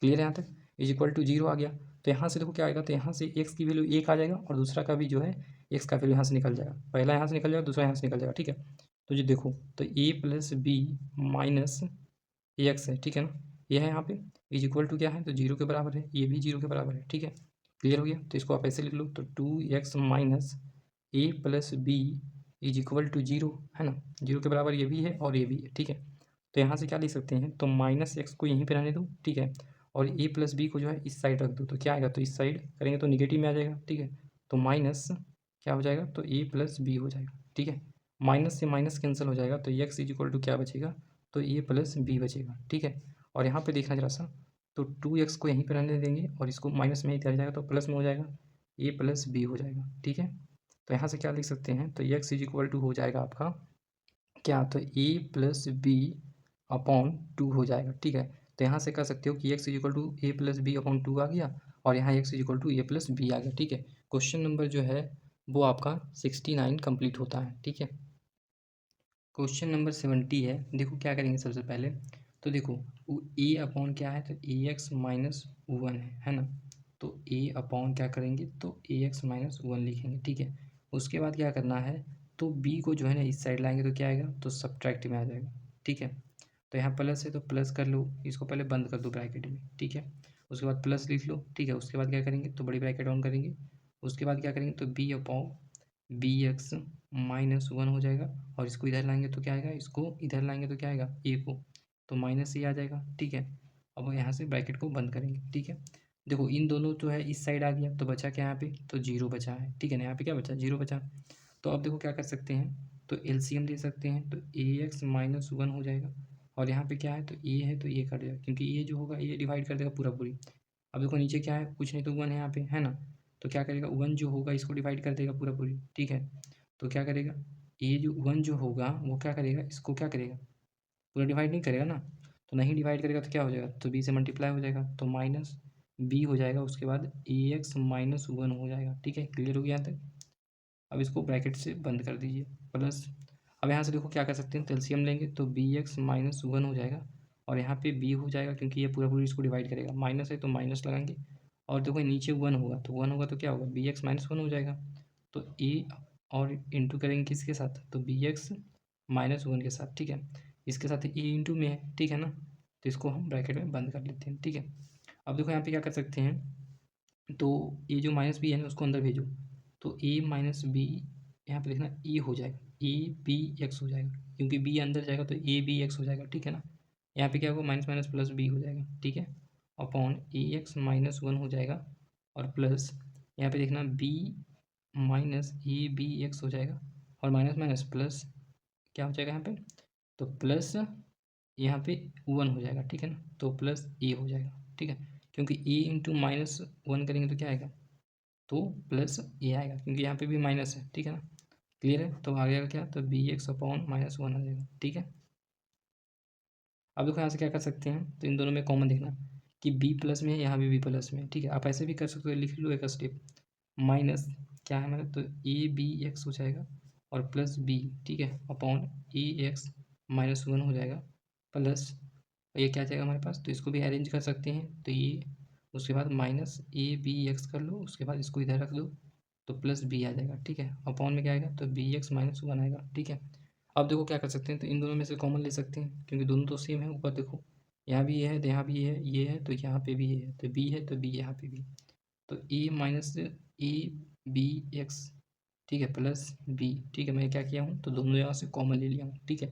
Speaker 1: क्लियर है यहाँ तक, इज इक्वल टू जीरो आ गया। तो यहाँ से देखो क्या आएगा, तो यहाँ से एक्स की वैल्यू एक आ जाएगा और दूसरा का भी जो है एक्स का वैल्यू यहाँ से निकल जाएगा, पहला यहाँ से निकल जाएगा दूसरा यहाँ से निकल जाएगा, ठीक है। तो जो देखो तो a plus b minus x है, ठीक है ना, ये है यहाँ पे, इज इक्वल टू क्या है, तो जीरो के बराबर है, ये भी जीरो के बराबर है, ठीक है, क्लियर हो गया। तो इसको आप ऐसे लिख लो, तो 2x minus a plus b is equal to zero, है ना, जीरो के बराबर ये भी है और ये भी है, ठीक है। तो यहाँ से क्या लिख सकते हैं, तो माइनस एक्स को यहीं पे रहने दो, ठीक है, और ए प्लस बी को जो है इस साइड रख दो, तो क्या आएगा, तो इस साइड करेंगे तो निगेटिव में आ जाएगा, ठीक है। तो माइनस क्या हो जाएगा, तो ए प्लस बी हो जाएगा, ठीक है, माइनस से माइनस कैंसिल हो जाएगा, तो एक्स इज इक्वल टू क्या बचेगा, तो ए प्लस बी बचेगा, ठीक है। और यहाँ पे देखना जरा सा, तो 2x को यहीं पर रहने देंगे और इसको माइनस में ही चला जाएगा तो प्लस में हो जाएगा, ए प्लस बी हो जाएगा, ठीक है। तो यहाँ से क्या लिख सकते हैं, तो एक्स इज इक्वल टू हो जाएगा आपका क्या, तो a plus b upon to हो जाएगा, ठीक है। तो यहाँ से कह सकते हो कि x is equal to a plus b upon two आ गया और यहाँ x is equal to a plus b आ गया, ठीक है। क्वेश्चन नंबर जो है वो आपका 69 कंप्लीट होता है, ठीक है। क्वेश्चन नंबर 70 है, देखो क्या करेंगे सबसे पहले, तो देखो ए अपॉन क्या है, तो ए एक्स माइनस वन है ना, तो ए अपॉन क्या करेंगे, तो ए एक्स माइनस वन लिखेंगे, ठीक है। उसके बाद क्या करना है, तो बी को जो है ना इस साइड लाएंगे तो क्या आएगा, तो सब्ट्रैक्ट में आ जाएगा, ठीक है। तो यहाँ प्लस है तो प्लस कर लो, इसको पहले बंद कर दो ब्रैकेट में, ठीक है। उसके बाद प्लस लिख लो, ठीक है। उसके बाद क्या करेंगे, तो बड़ी ब्रैकेट ऑन करेंगे, उसके बाद क्या करेंगे, तो b upon b x minus one हो जाएगा और इसको इधर लाएंगे तो क्या आएगा, इसको इधर लाएंगे तो क्या आएगा, ए को, तो माइनस ए आ जाएगा, ठीक है। अब यहाँ से ब्रैकेट को बंद करेंगे, ठीक है। देखो इन दोनों जो है इस साइड आ गया तो बचा क्या यहाँ पे, तो जीरो बचा है, ठीक है ना, यहाँ पे क्या बचा, जीरो बचा। तो अब देखो क्या कर सकते हैं, तो एलसीएम ले सकते हैं, तो ए एक्स माइनस वन हो जाएगा और यहाँ पे क्या है, तो ए है तो ये कट जाएगा क्योंकि ये जो होगा ये डिवाइड कर देगा पूरा पूरी। अब देखो नीचे क्या है, कुछ नहीं तो वन है यहाँ पे, है ना, तो क्या करेगा, वन जो होगा इसको डिवाइड कर देगा पूरा पूरी, ठीक है। तो क्या करेगा, ये जो वन जो होगा वो क्या करेगा, इसको क्या करेगा, पूरा डिवाइड नहीं करेगा ना, तो नहीं डिवाइड करेगा तो क्या हो जाएगा, तो बी से मल्टीप्लाई हो जाएगा तो माइनस बी हो जाएगा, उसके बाद ए एक्स माइनस वन हो जाएगा, ठीक है, क्लियर हो गया यहाँ तक। अब इसको ब्रैकेट से बंद कर दीजिए प्लस। अब यहाँ से देखो क्या कर सकते हैं, तो एलसीएम लेंगे तो बी एक्स माइनस वन हो जाएगा और यहाँ पे बी हो जाएगा क्योंकि ये पूरा पूरी इसको डिवाइड करेगा, माइनस है तो माइनस लगाएंगे और देखो नीचे वन होगा तो वन होगा तो क्या होगा, बी एक्स माइनस वन हो जाएगा। तो ए और इंटू करेंगे किसके साथ, तो बी एक्स माइनस वन के साथ, ठीक है। इसके साथ ए इंटू में है, ठीक है ना, तो इसको हम ब्रैकेट में बंद कर लेते हैं, ठीक है। अब देखो यहाँ पे क्या कर सकते हैं, तो ये जो माइनस बी है ना उसको अंदर भेजो, तो ए माइनस बी यहाँ पे लिखना ए हो जाएगा, ए बी एक्स हो जाएगा, क्योंकि बी अंदर जाएगा तो ए बी एक्स हो जाएगा, ठीक है ना। यहाँ पे क्या होगा, माइनस माइनस प्लस बी हो जाएगा, ठीक है, upon a x minus one हो जाएगा, और प्लस यहाँ पे देखना b minus a b x हो जाएगा, और माइनस माइनस प्लस क्या हो जाएगा यहाँ पे, तो प्लस यहाँ पे वन हो जाएगा, ठीक है ना, तो प्लस ए हो जाएगा, ठीक है, क्योंकि ए इंटू माइनस वन करेंगे तो क्या आएगा, तो प्लस ए आएगा, क्योंकि यहाँ पे भी माइनस है, ठीक है ना। क्लियर है, तो आ गया क्या, तो b x upon minus one आ जाएगा, ठीक है। अब देखो यहाँ से क्या कर सकते हैं, तो इन दोनों में कॉमन देखना कि बी प्लस में है, यहाँ भी बी प्लस में है, ठीक है, आप ऐसे भी कर सकते हो, लिख लो एक स्टेप, माइनस क्या है हमारा, तो ए बी एक्स हो जाएगा, और प्लस बी, ठीक है, upon a x minus one हो जाएगा, प्लस ये क्या जाएगा हमारे पास, तो इसको भी अरेंज कर सकते हैं, तो ये उसके बाद माइनस ए बी एक्स कर लो, उसके बाद इसको इधर रख दो, तो प्लस बी आ जाएगा, ठीक है, अपॉन में क्या आएगा, तो बी एक्स माइनस वन आएगा, ठीक है। अब देखो क्या कर सकते हैं, तो इन दोनों में से कॉमन ले सकते हैं, क्योंकि दोनों तो सेम है, ऊपर देखो यहाँ भी ये है, तो यहाँ भी ये है, तो यहाँ पे भी ये है, तो बी है, तो बी यहाँ पे भी, तो ए माइनस ए बी एक्स, ठीक है, प्लस बी, ठीक है, मैं क्या किया हूँ, तो दोनों यहाँ से कॉमन ले लिया हूँ, ठीक है।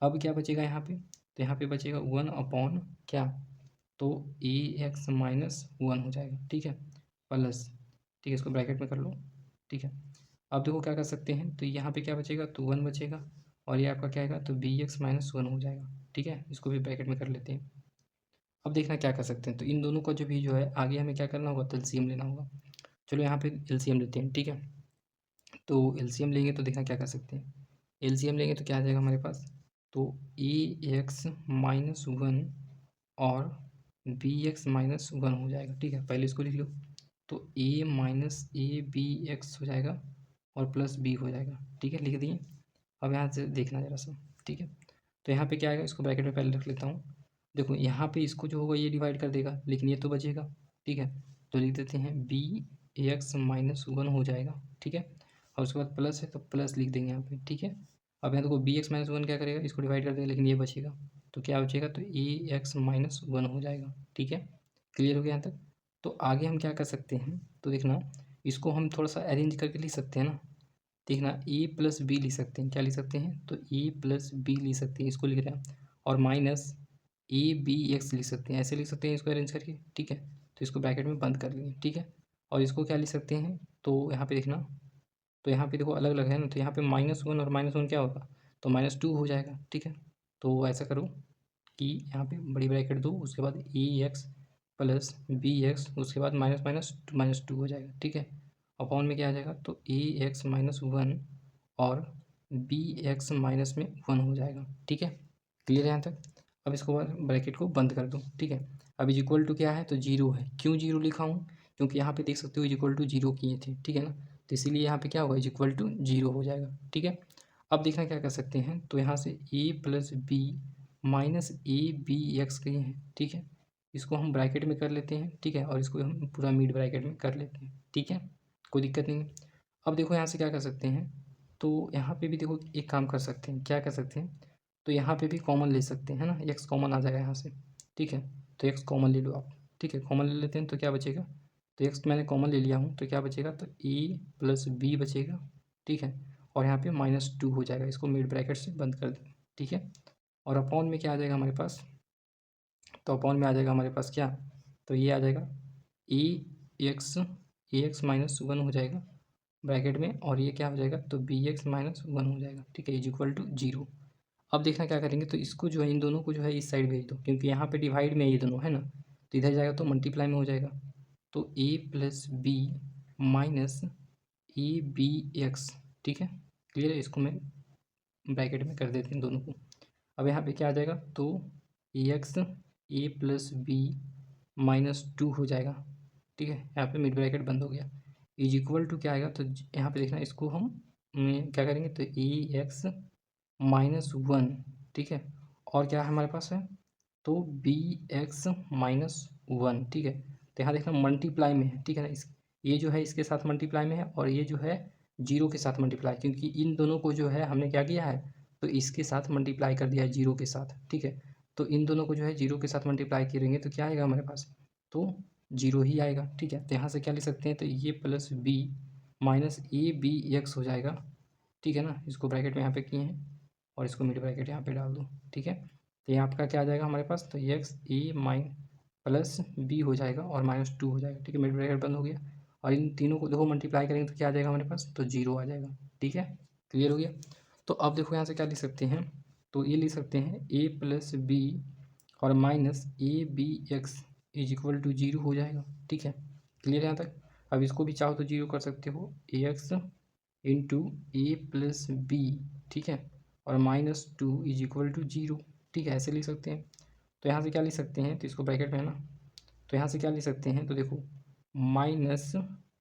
Speaker 1: अब क्या बचेगा यहाँ पे, तो यहाँ पे बचेगा वन अपॉन क्या, तो ए एक्स माइनस वन हो जाएगा, ठीक है, प्लस, ठीक है, इसको ब्रैकेट में कर लो, ठीक है। अब देखो क्या कर सकते हैं, तो यहाँ पे क्या बचेगा, तो वन बचेगा, और ये आपका क्या आएगा, तो बी एक्स माइनस वन हो जाएगा, ठीक है, इसको भी ब्रैकेट में कर लेते हैं। अब देखना क्या कर सकते हैं, तो इन दोनों का जो भी जो है आगे हमें क्या करना होगा, तो एलसीएम लेना होगा। चलो यहाँ पे एलसीएम लेते हैं, ठीक है, तो एलसीएम लेंगे तो देखना क्या कर सकते हैं, एलसीएम लेंगे तो क्या आ जाएगा हमारे पास, तो ए एक्स माइनस वन और बी एक्स माइनस वन हो जाएगा, ठीक है, पहले इसको लिख लो, तो ए माइनस ए बी एक्स हो जाएगा, और प्लस बी हो जाएगा, ठीक है, लिख दिए। अब यहाँ से देखना ज़रा सा, ठीक है, तो यहाँ पे क्या आएगा, इसको ब्रैकेट में पहले रख लेता हूँ, देखो यहाँ पे इसको जो होगा ये डिवाइड कर देगा, लेकिन ये तो बचेगा, ठीक है, तो लिख देते हैं बी एक्स माइनस वन हो जाएगा, ठीक है, और उसके बाद प्लस है तो प्लस लिख देंगे यहाँ पे, ठीक है। अब यहाँ देखो बी एक्स माइनस वन क्या करेगा, इसको डिवाइड कर देगा, लेकिन ये बचेगा, तो क्या बचेगा, तो ए एक्स माइनस वन हो जाएगा, ठीक है। क्लियर हो गया यहाँ तक। तो आगे हम क्या कर सकते हैं, तो देखना इसको हम थोड़ा सा अरेंज करके लिख सकते हैं ना, देखना ए प्लस बी लिख सकते हैं, क्या लिख सकते हैं, तो ए प्लस बी लिख सकते हैं, इसको लिख रहे हैं, और माइनस ए बी एक्स लिख सकते हैं, ऐसे लिख सकते हैं इसको अरेंज करके, ठीक है, तो इसको ब्रैकेट में बंद कर लेंगे, ठीक है। और इसको क्या लिख सकते हैं, तो यहाँ पे देखना, तो यहाँ पे देखो अलग अलग है ना, तो यहाँ पे माइनस वन और माइनस वन क्या होगा, तो माइनस टू हो जाएगा, ठीक है। तो ऐसा करो कि यहाँ पे बड़ी ब्रैकेट दो, उसके बाद ए एक्स प्लस बी एक्स, उसके बाद माइनस टू हो जाएगा, ठीक है, अपॉन में क्या आ जाएगा, तो ए एक्स माइनस वन और बी एक्स माइनस में वन हो जाएगा, ठीक है। क्लियर है यहाँ तक। अब इसको ब्रैकेट को बंद कर दो, ठीक है। अब इज इक्वल टू क्या है, तो जीरो है, क्यों जीरो लिखा हूँ, क्योंकि यहाँ पे देख सकते हो इज इक्वल टू जीरो किए थे, ठीक है ना, तो इसीलिए यहाँ पे क्या होगा, इज इक्वल टू जीरो हो जाएगा, ठीक है। अब देखना क्या कर सकते हैं, तो यहाँ से a plus b minus a b x किए हैं, ठीक है, इसको हम ब्रैकेट में कर लेते हैं, ठीक है, और इसको हम पूरा मिड ब्रैकेट में कर लेते हैं, ठीक है, कोई दिक्कत नहीं है। अब देखो यहाँ से क्या कर सकते हैं, तो यहाँ पे भी देखो एक काम कर सकते हैं, क्या कर सकते हैं, तो यहाँ पे भी कॉमन ले सकते हैं, है ना, एक्स कॉमन आ जाएगा यहाँ से, ठीक है, तो एक्स कॉमन ले लो आप, ठीक है, कॉमन ले लेते हैं, तो क्या बचेगा, तो एक्स मैंने कॉमन ले लिया हूँ, तो क्या बचेगा, तो ए प्लस बी बचेगा, ठीक है, और यहाँ पे माइनस टू हो जाएगा, इसको मिड ब्रैकेट से बंद कर दें, ठीक है। और अपॉन में क्या आ जाएगा हमारे पास, तो अपॉन में आ जाएगा हमारे पास क्या, तो ये आ जाएगा ए एक्स माइनस वन हो जाएगा ब्रैकेट में, और ये क्या हो जाएगा, तो बी एक्स माइनस वन हो जाएगा, ठीक है, इज इक्वल टू जीरो। अब देखना क्या करेंगे, तो इसको जो है इन दोनों को जो है इस साइड भेज दो, क्योंकि यहाँ पे डिवाइड में ये दोनों है ना, तो इधर जाएगा तो मल्टीप्लाई में हो जाएगा, तो a plus b minus a b x, ठीक है, क्लियर है, इसको मैं ब्रैकेट में कर देते हैं दोनों को। अब यहाँ पे क्या आ जाएगा, तो एक्स ए प्लस बी माइनस टू हो जाएगा, ठीक है, यहाँ पे मिड ब्रैकेट बंद हो गया, इज इक्वल टू क्या आएगा, तो यहाँ पे देखना इसको हम क्या करेंगे, तो ए एक्स माइनस वन, ठीक है, और क्या हमारे पास है, तो बी एक्स माइनस वन, ठीक है, तो यहाँ देखना मल्टीप्लाई में है, ठीक है ना, इस ये जो है इसके साथ मल्टीप्लाई में है, और ये जो है जीरो के साथ मल्टीप्लाई, क्योंकि इन दोनों को जो है हमने क्या किया है, तो इसके साथ मल्टीप्लाई कर दिया है जीरो के साथ, ठीक है, तो इन दोनों को जो है जीरो के साथ मल्टीप्लाई करेंगे तो क्या आएगा हमारे पास, तो जीरो ही आएगा, ठीक है। तो यहाँ से क्या लिख सकते हैं, तो ये plus b minus a b x हो जाएगा, ठीक है ना। इसको ब्रैकेट में यहाँ पे किए हैं और इसको मिड ब्रैकेट यहाँ पे डाल दो, ठीक है। तो ये आपका क्या आ जाएगा हमारे पास, तो एक्स ए माइन प्लस बी हो जाएगा और -2 हो जाएगा, ठीक है। मिड ब्रैकेट बंद हो गया और इन तीनों को देखो मल्टीप्लाई करेंगे तो क्या आ जाएगा हमारे पास, तो जीरो आ जाएगा, ठीक है। क्लियर हो गया। तो अब देखो यहाँ से क्या लिख सकते हैं, तो ये लिख सकते हैं ए प्लस बी और minus a b x is equal to zero हो जाएगा, ठीक है। क्लियर है यहाँ तक। अब इसको भी चाहो तो जीरो कर सकते हो, ए एक्स इंटू ए प्लस बी, ठीक है, और -2 इज इक्वल टू जीरो, ठीक है, ऐसे लिख सकते हैं। तो यहाँ से क्या लिख सकते हैं, तो इसको ब्रैकेट में है ना, तो यहाँ से क्या लिख सकते हैं, तो देखो माइनस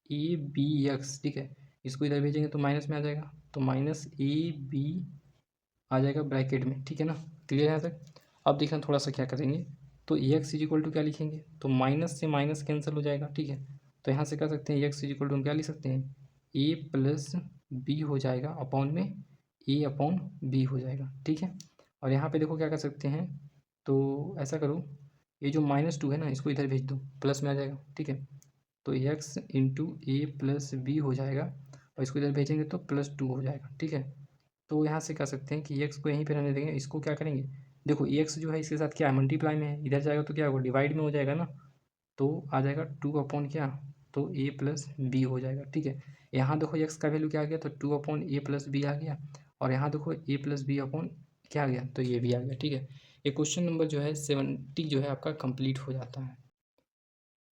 Speaker 1: ए बी एक्स, ठीक है, इसको इधर भेजेंगे तो माइनस में आ जाएगा, तो माइनस ए बी आ जाएगा ब्रैकेट में, ठीक है ना। क्लियर है यहाँ तक। अब देखना थोड़ा सा क्या करेंगे, तो ए एक्स इज इक्वल टू क्या लिखेंगे, तो माइनस से माइनस कैंसिल हो जाएगा, ठीक है। तो यहाँ से कर सकते हैं ए एक्स इज इक्वल टू हम क्या लिख सकते हैं, ए प्लस बी हो जाएगा अपॉन में ए अपॉन बी हो जाएगा, ठीक है। और यहाँ पे देखो क्या कर सकते हैं, तो ऐसा करो, ये जो -2 है ना, इसको इधर भेज दो, प्लस में आ जाएगा, ठीक है। तो एक्स इंटू ए प्लस बी हो जाएगा और इसको इधर भेजेंगे तो +2 हो जाएगा, ठीक है। तो यहाँ से कर सकते हैं कि एक्स को यहीं पे रहने देंगे, इसको क्या करेंगे, देखो एक्स जो है इसके साथ क्या है, मल्टीप्लाई में है, इधर जाएगा तो क्या होगा, डिवाइड में हो जाएगा ना, तो आ जाएगा 2 अपॉन क्या, तो ए प्लस बी हो जाएगा, ठीक है। यहाँ देखो एक्स का वैल्यू क्या आ गया, तो 2 अपॉन ए प्लस बी आ गया, और यहाँ देखो ए प्लस बी अपॉन क्या आ गया, तो ये भी आ गया, ठीक है। ये क्वेश्चन नंबर जो है 70 जो है आपका कंप्लीट हो जाता है।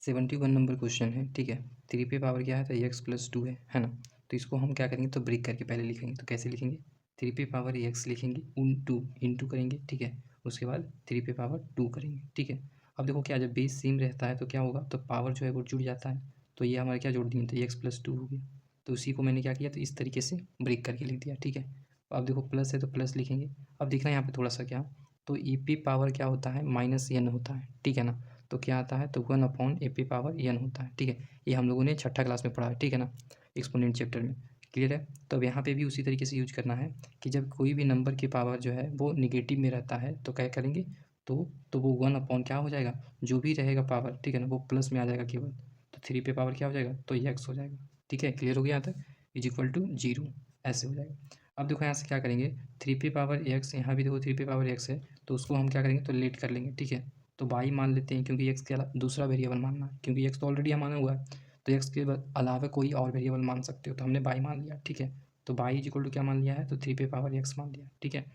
Speaker 1: 71 नंबर क्वेश्चन है, ठीक है। 3 पे पावर क्या है, तो एक्स प्लस 2 है ना। तो इसको हम क्या करेंगे, तो ब्रेक करके पहले लिखेंगे, तो कैसे लिखेंगे, 3 पे पावर एक्स लिखेंगे, इंटू करेंगे, ठीक है। उसके बाद 3 पे पावर 2 करेंगे, ठीक है। अब देखो क्या, जब बेस सेम रहता है तो क्या होगा, तो पावर जो है वो जुड़ जाता है, तो ये हमारे क्या जोड़ दिए, तो एक्स प्लस 2 हो गया। तो उसी को मैंने क्या किया, तो इस तरीके से ब्रेक करके लिख दिया, ठीक है। अब देखो प्लस है तो प्लस लिखेंगे। अब देखना यहाँ पे थोड़ा सा क्या, तो ई पी पावर क्या होता है, -n होता है, ठीक है ना। तो क्या आता है, तो 1 upon A P power n होता है, ठीक है। ये हम लोगों ने छठा क्लास में पढ़ा है, ठीक है ना, एक्सपोनेंट चैप्टर में। क्लियर है। तो अब यहाँ पे भी उसी तरीके से यूज करना है कि जब कोई भी नंबर की पावर जो है वो निगेटिव में रहता है तो क्या करेंगे, तो वो 1 अपॉन क्या हो जाएगा, जो भी रहेगा पावर, ठीक है ना, वो प्लस में आ जाएगा केवल। तो 3 पे पावर क्या हो जाएगा, तो एक्स हो जाएगा, ठीक है। क्लियर हो गया यहाँ तक, इज इक्वल टू 0 ऐसे हो जाएगा। अब देखो यहाँ से क्या करेंगे, 3 पे पावर एक्स, यहाँ भी देखो 3 पे पावर एक्स है, तो उसको हम क्या करेंगे, तो लेट कर लेंगे, ठीक है। तो बाई मान लेते हैं, क्योंकि एक्स के दूसरा वेरिएबल मानना है, क्योंकि एक्स तो ऑलरेडी माना हुआ है, तो एक्स के अलावा कोई और वेरिएबल मान सकते हो, तो हमने बाई मान लिया, ठीक है। तो बाई इज इक्वल टू क्या मान लिया है, तो 3 पे पावर एक्स मान लिया, ठीक है।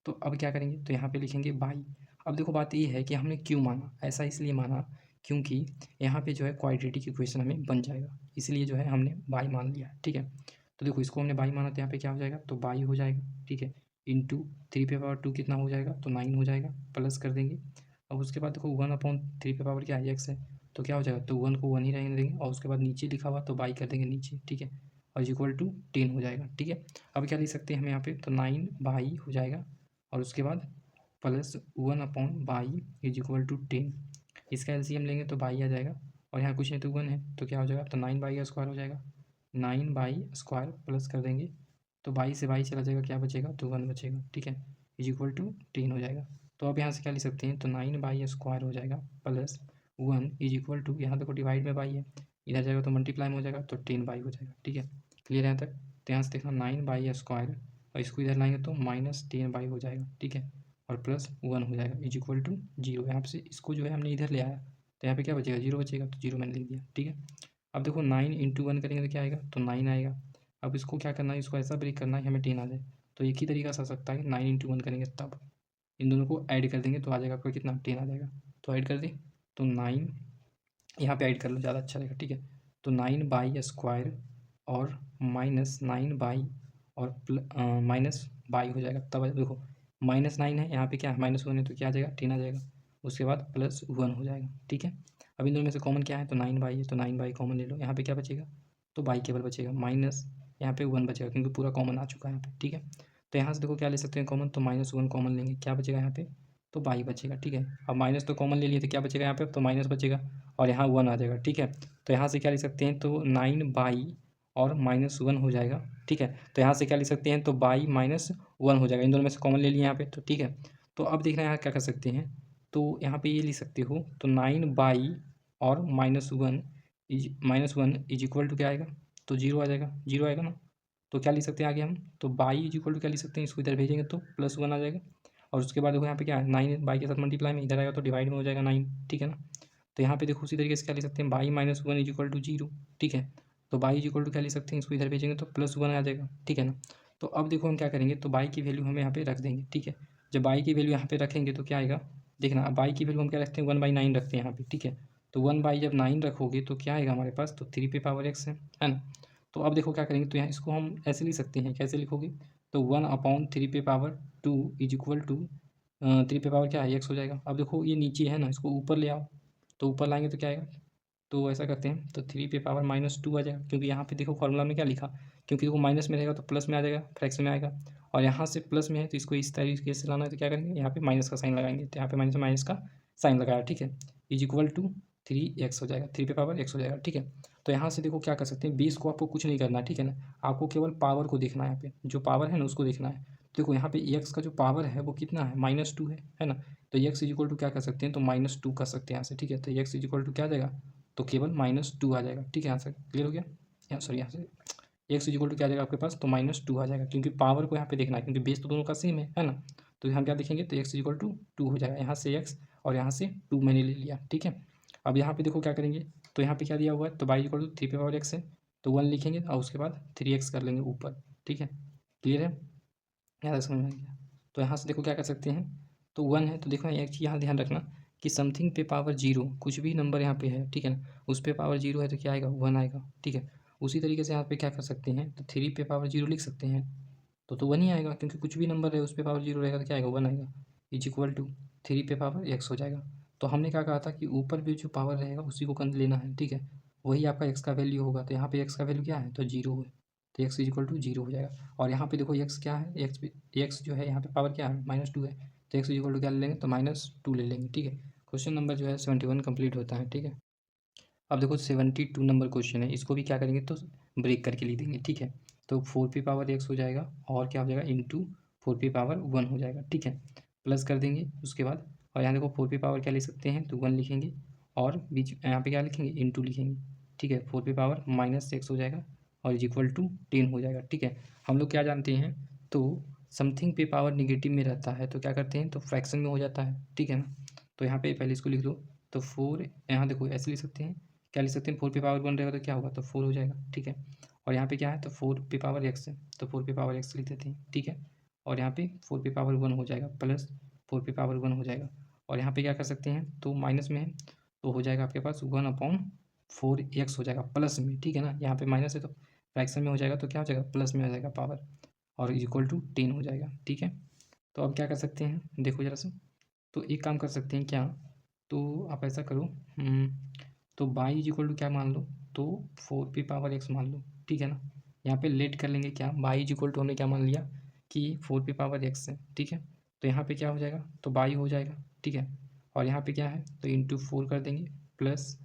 Speaker 1: तो अब क्या करेंगे, तो यहाँ पे लिखेंगे बाई। अब देखो बात ये है कि हमने क्यों माना, ऐसा इसलिए माना क्योंकि यहाँ पे जो है क्वाड्रेटिक इक्वेशन हमें बन जाएगा, इसलिए जो है हमने बाई मान लिया, ठीक है। तो देखो इसको हमने बाई माना, तो यहाँ पे क्या हो जाएगा, तो बाई हो जाएगा, ठीक है, इंटू 3 पे पावर 2 कितना हो जाएगा, तो 9 हो जाएगा, प्लस कर देंगे। अब उसके बाद देखो 1 अपॉन 3 पे पावर क्या है, एक्स है, तो क्या हो जाएगा, तो 1 को 1 ही रहने देंगे, और उसके बाद नीचे लिखा हुआ तो बाई कर देंगे नीचे, ठीक है, और इक्वल टू 10 हो जाएगा, ठीक है। अब क्या लिख सकते हैं हम यहाँ पे, तो 9 बाई हो जाएगा, और उसके बाद plus 1 upon y is equal to 10। इसका एलसीएम लेंगे तो बाई आ जाएगा, और यहाँ कुछ नहीं तो 1 है, तो क्या हो जाएगा, तो 9 बाई का स्क्वायर हो जाएगा, 9 बाई स्क्वायर प्लस कर देंगे, तो बाई से बाई चला जाएगा, क्या बचेगा, तो 1 बचेगा, ठीक है, इज इक्वल टू 10 हो जाएगा। तो अब यहाँ से क्या लिख सकते हैं, तो 9 बाई स्क्वायर हो जाएगा प्लस 1 इज इक्वल टू, यहाँ देखो डिवाइड में बाई है, इधर जाएगा तो मल्टीप्लाई में हो जाएगा, तो 10 बाई हो जाएगा, ठीक है। क्लियर है यहाँ तक। तो यहाँ से देखना 9 बाई स्क्वायर, और इसको इधर लाएंगे तो -10 बाई हो जाएगा, ठीक है, और प्लस 1 हो जाएगा इज इक्वल टू 0। यहाँ से इसको जो है हमने इधर ले आया, तो यहाँ पे क्या बचेगा, 0 बचेगा, तो 0 मैंने लिख दिया, ठीक है। अब देखो 9 इंटू 1 करेंगे तो क्या आएगा, तो 9 आएगा। अब इसको क्या करना है, इसको ऐसा ब्रेक करना है हमें 10 आ जाए, तो एक ही तरीका से आ सकता है, 9 इंटू 1 करेंगे तब इन दोनों को ऐड कर देंगे तो आ जाएगा आपका कितना, 10 आ जाएगा। तो ऐड कर दें, तो 9 यहाँ पे ऐड कर लो, ज़्यादा अच्छा रहेगा, ठीक है। तो 9 बाई स्क्वायर और -9 बाई और माइनस बाई हो जाएगा, तब देखो -9 है, यहाँ पे क्या है -1 है, तो क्या आ जाएगा, 10 आ जाएगा, उसके बाद +1 हो जाएगा, ठीक है। अब इन दोनों में से कॉमन क्या है, तो 9 बाई है, तो 9 बाई कॉमन ले लो, यहाँ पे क्या बचेगा, तो बाई केवल बचेगा, माइनस यहाँ पे 1 बचेगा, क्योंकि पूरा कॉमन आ चुका है यहाँ पे, ठीक है। तो यहाँ से देखो क्या ले सकते हैं कॉमन, तो -1 कॉमन लेंगे, क्या बचेगा यहाँ पे, तो बाई बचेगा, ठीक है। अब माइनस तो कॉमन ले लिए, तो क्या बचेगा यहाँ पे, तो माइनस बचेगा, और यहाँ 1 आ जाएगा, ठीक है। तो यहाँ से क्या लिख सकते हैं, तो 9 बाई और -1 हो जाएगा, ठीक है। तो यहाँ से क्या लिख सकते हैं, तो बाई -1 हो जाएगा, इन दोनों में से कॉमन ले लिए यहाँ पे, तो ठीक है। तो अब देखना यहाँ क्या कर सकते हैं, तो यहाँ पे ये लिख सकते हो, तो 9 बाई और -1 इज इक्वल टू क्या आएगा, तो 0 आ जाएगा, 0 आएगा ना। तो क्या लिख सकते हैं आगे हम, तो बाई इज इक्वल टू क्या लिख सकते हैं, इसको इधर भेजेंगे तो +1 आ जाएगा। और उसके बाद देखो यहाँ पे क्या है 9 बाई के साथ मल्टीप्लाई में, इधर आएगा तो डिवाइड में हो जाएगा 9, ठीक है ना। तो यहाँ पे देखो उसी तरीके से क्या लिख सकते हैं, बाई -1 इज इक्वल टू 0, ठीक है। तो बाई इज इक्वल टू क्या लिख सकते हैं, इसको इधर भेजेंगे तो +1 आ जाएगा, ठीक है ना। तो अब देखो हम क्या करेंगे, तो बाई की वैल्यू हम यहाँ पे रख देंगे, ठीक है। जब बाई की वैल्यू यहाँ पे रखेंगे तो क्या आएगा, देखना बाई की वैल्यू हम क्या रखते हैं 1/9 रखते हैं यहाँ पे, ठीक है। तो 1/9 रखोगे तो क्या आएगा हमारे पास, तो 3 पे पावर x है ना। तो अब देखो क्या करेंगे, तो यहाँ इसको हम ऐसे लिख सकते हैं, कैसे लिखोगे, तो 1/3 पे पावर 2 इज इक्वल टू 3 पे पावर क्या है x हो जाएगा। अब देखो ये नीचे है ना, इसको ऊपर ले आओ, तो ऊपर लाएंगे तो क्या आएगा, तो ऐसा करते हैं, तो 3 पे पावर -2 आ जाएगा, क्योंकि यहाँ पे देखो फॉर्मूला में क्या लिखा, क्योंकि देखो माइनस में रहेगा तो प्लस में आ जाएगा, फ्रैक्शन में आएगा। और यहाँ से प्लस में है तो इसको इस तरीके से लाना है, तो क्या करेंगे, यहाँ पे माइनस का साइन लगाएंगे, तो यहाँ पे माइनस का साइन लगाया, ठीक है। इज इक्वल टू 3x हो जाएगा, 3 पे पावर x हो जाएगा, ठीक है। तो यहाँ से देखो क्या कर सकते हैं, बेस को आपको कुछ नहीं करना, ठीक है ना, आपको केवल पावर को देखना है, यहाँ पे जो पावर है ना उसको देखना है। देखो यहाँ पे x का जो पावर है वो कितना है, -2 है ना। तो x इज इक्वल टू क्या कर सकते हैं, तो -2 कर सकते हैं यहाँ से, ठीक है। तो x इज इक्वल टू क्या आ जाएगा, तो केवल -2 आ जाएगा, ठीक है। यहाँ से क्लियर हो गया, यहाँ सॉरी यहाँ से x इज इक्वल टू क्या आ जाएगा आपके पास, तो -2 आ जाएगा, क्योंकि पावर को यहाँ पे देखना है, क्योंकि बेस तो दोनों का सेम है ना। तो हम क्या देखेंगे, तो x इज इक्वल टू 2 हो जाएगा, यहाँ से x और यहाँ से 2 मैंने ले लिया, ठीक है। अब यहाँ पे देखो क्या करेंगे, तो यहाँ पे क्या दिया हुआ है, तो y इक्वल टू 3 पे पावर x है, तो 1 लिखेंगे और उसके बाद 3x कर लेंगे ऊपर, ठीक है। क्लियर है, यहाँ तक समझ में आ गया। तो यहाँ से देखो क्या कर सकते हैं, तो 1 है, तो देखो एक चीज़ यहाँ ध्यान रखना कि समथिंग पे पावर 0 कुछ भी नंबर यहाँ पे है, ठीक है ना, उस पे पावर 0 है तो क्या आएगा, 1 आएगा, ठीक है। उसी तरीके से यहाँ पे क्या कर सकते हैं, तो 3 पे पावर 0 लिख सकते हैं, तो 1 ही आएगा, क्योंकि कुछ भी नंबर है उस पे पावर 0 रहेगा तो क्या आएगा, 1 आएगा। इज इक्वल टू 3 पे पावर x हो जाएगा। तो हमने क्या कहा था कि ऊपर भी जो पावर रहेगा उसी को कंध लेना है, ठीक है, वही आपका x का वैल्यू होगा। तो यहाँ पे x का वैल्यू क्या है, तो 0 है, तो x इज इक्वल टू 0 हो जाएगा। और यहाँ पे देखो x क्या है, x जो है यहाँ पे पावर क्या है, -2 है, तो x इज इक्वल टू क्या ले लेंगे, तो -2 ले लेंगे, ठीक है। क्वेश्चन नंबर जो है 71 कंप्लीट होता है, ठीक है। अब देखो 72 नंबर क्वेश्चन है, इसको भी क्या करेंगे, तो ब्रेक करके लिख देंगे, ठीक है। तो 4 पे पावर x हो जाएगा और क्या हो जाएगा, इंटू 4 पे पावर 1 हो जाएगा, ठीक है। प्लस कर देंगे उसके बाद, और यहाँ देखो 4 पे पावर क्या लिख सकते हैं, तो 1 लिखेंगे और बीच यहाँ पे क्या लिखेंगे, इंटू लिखेंगे, ठीक है। 4 पे पावर -x हो जाएगा और इज इक्वल टू 10 हो जाएगा, ठीक है। हम लोग क्या जानते हैं, तो समथिंग पे पावर निगेटिव में रहता है तो क्या करते हैं, तो फ्रैक्शन में हो जाता है, ठीक है ना। तो यहाँ पे पहले इसको लिख दो, तो 4 यहाँ देखो ऐसे लिख सकते हैं, क्या लिख सकते हैं, 4 पे पावर 1 रहेगा तो क्या होगा, तो 4 हो जाएगा, ठीक है। और यहाँ पे क्या है, तो 4 पे पावर x है, तो 4 पे पावर x लिख देते हैं, ठीक है। और यहाँ पे 4 पे पावर 1 हो जाएगा प्लस 4 पे पावर 1 हो जाएगा। और यहाँ पे क्या कर सकते हैं, तो माइनस में है तो हो जाएगा आपके पास 1/4x हो जाएगा प्लस में, ठीक है ना। यहाँ पे माइनस है तो फ्रैक्शन में हो जाएगा तो क्या हो जाएगा, प्लस में हो जाएगा पावर, और इज इक्वल टू 10 हो जाएगा, ठीक है। तो अब क्या कर सकते हैं, देखो जरा सा, तो एक काम कर सकते हैं क्या, तो आप ऐसा करो, तो बाई इज इक्वल टू क्या मान लो, तो 4 पे पावर x मान लो, ठीक है ना। यहाँ पे लेट कर लेंगे क्या, बाई इज इक्वल टू हमने क्या मान लिया कि 4 पे पावर x है, ठीक है। तो यहाँ पे क्या हो जाएगा, तो बाई हो जाएगा, ठीक है। और यहाँ पे क्या है, तो इंटू 4 कर देंगे प्लस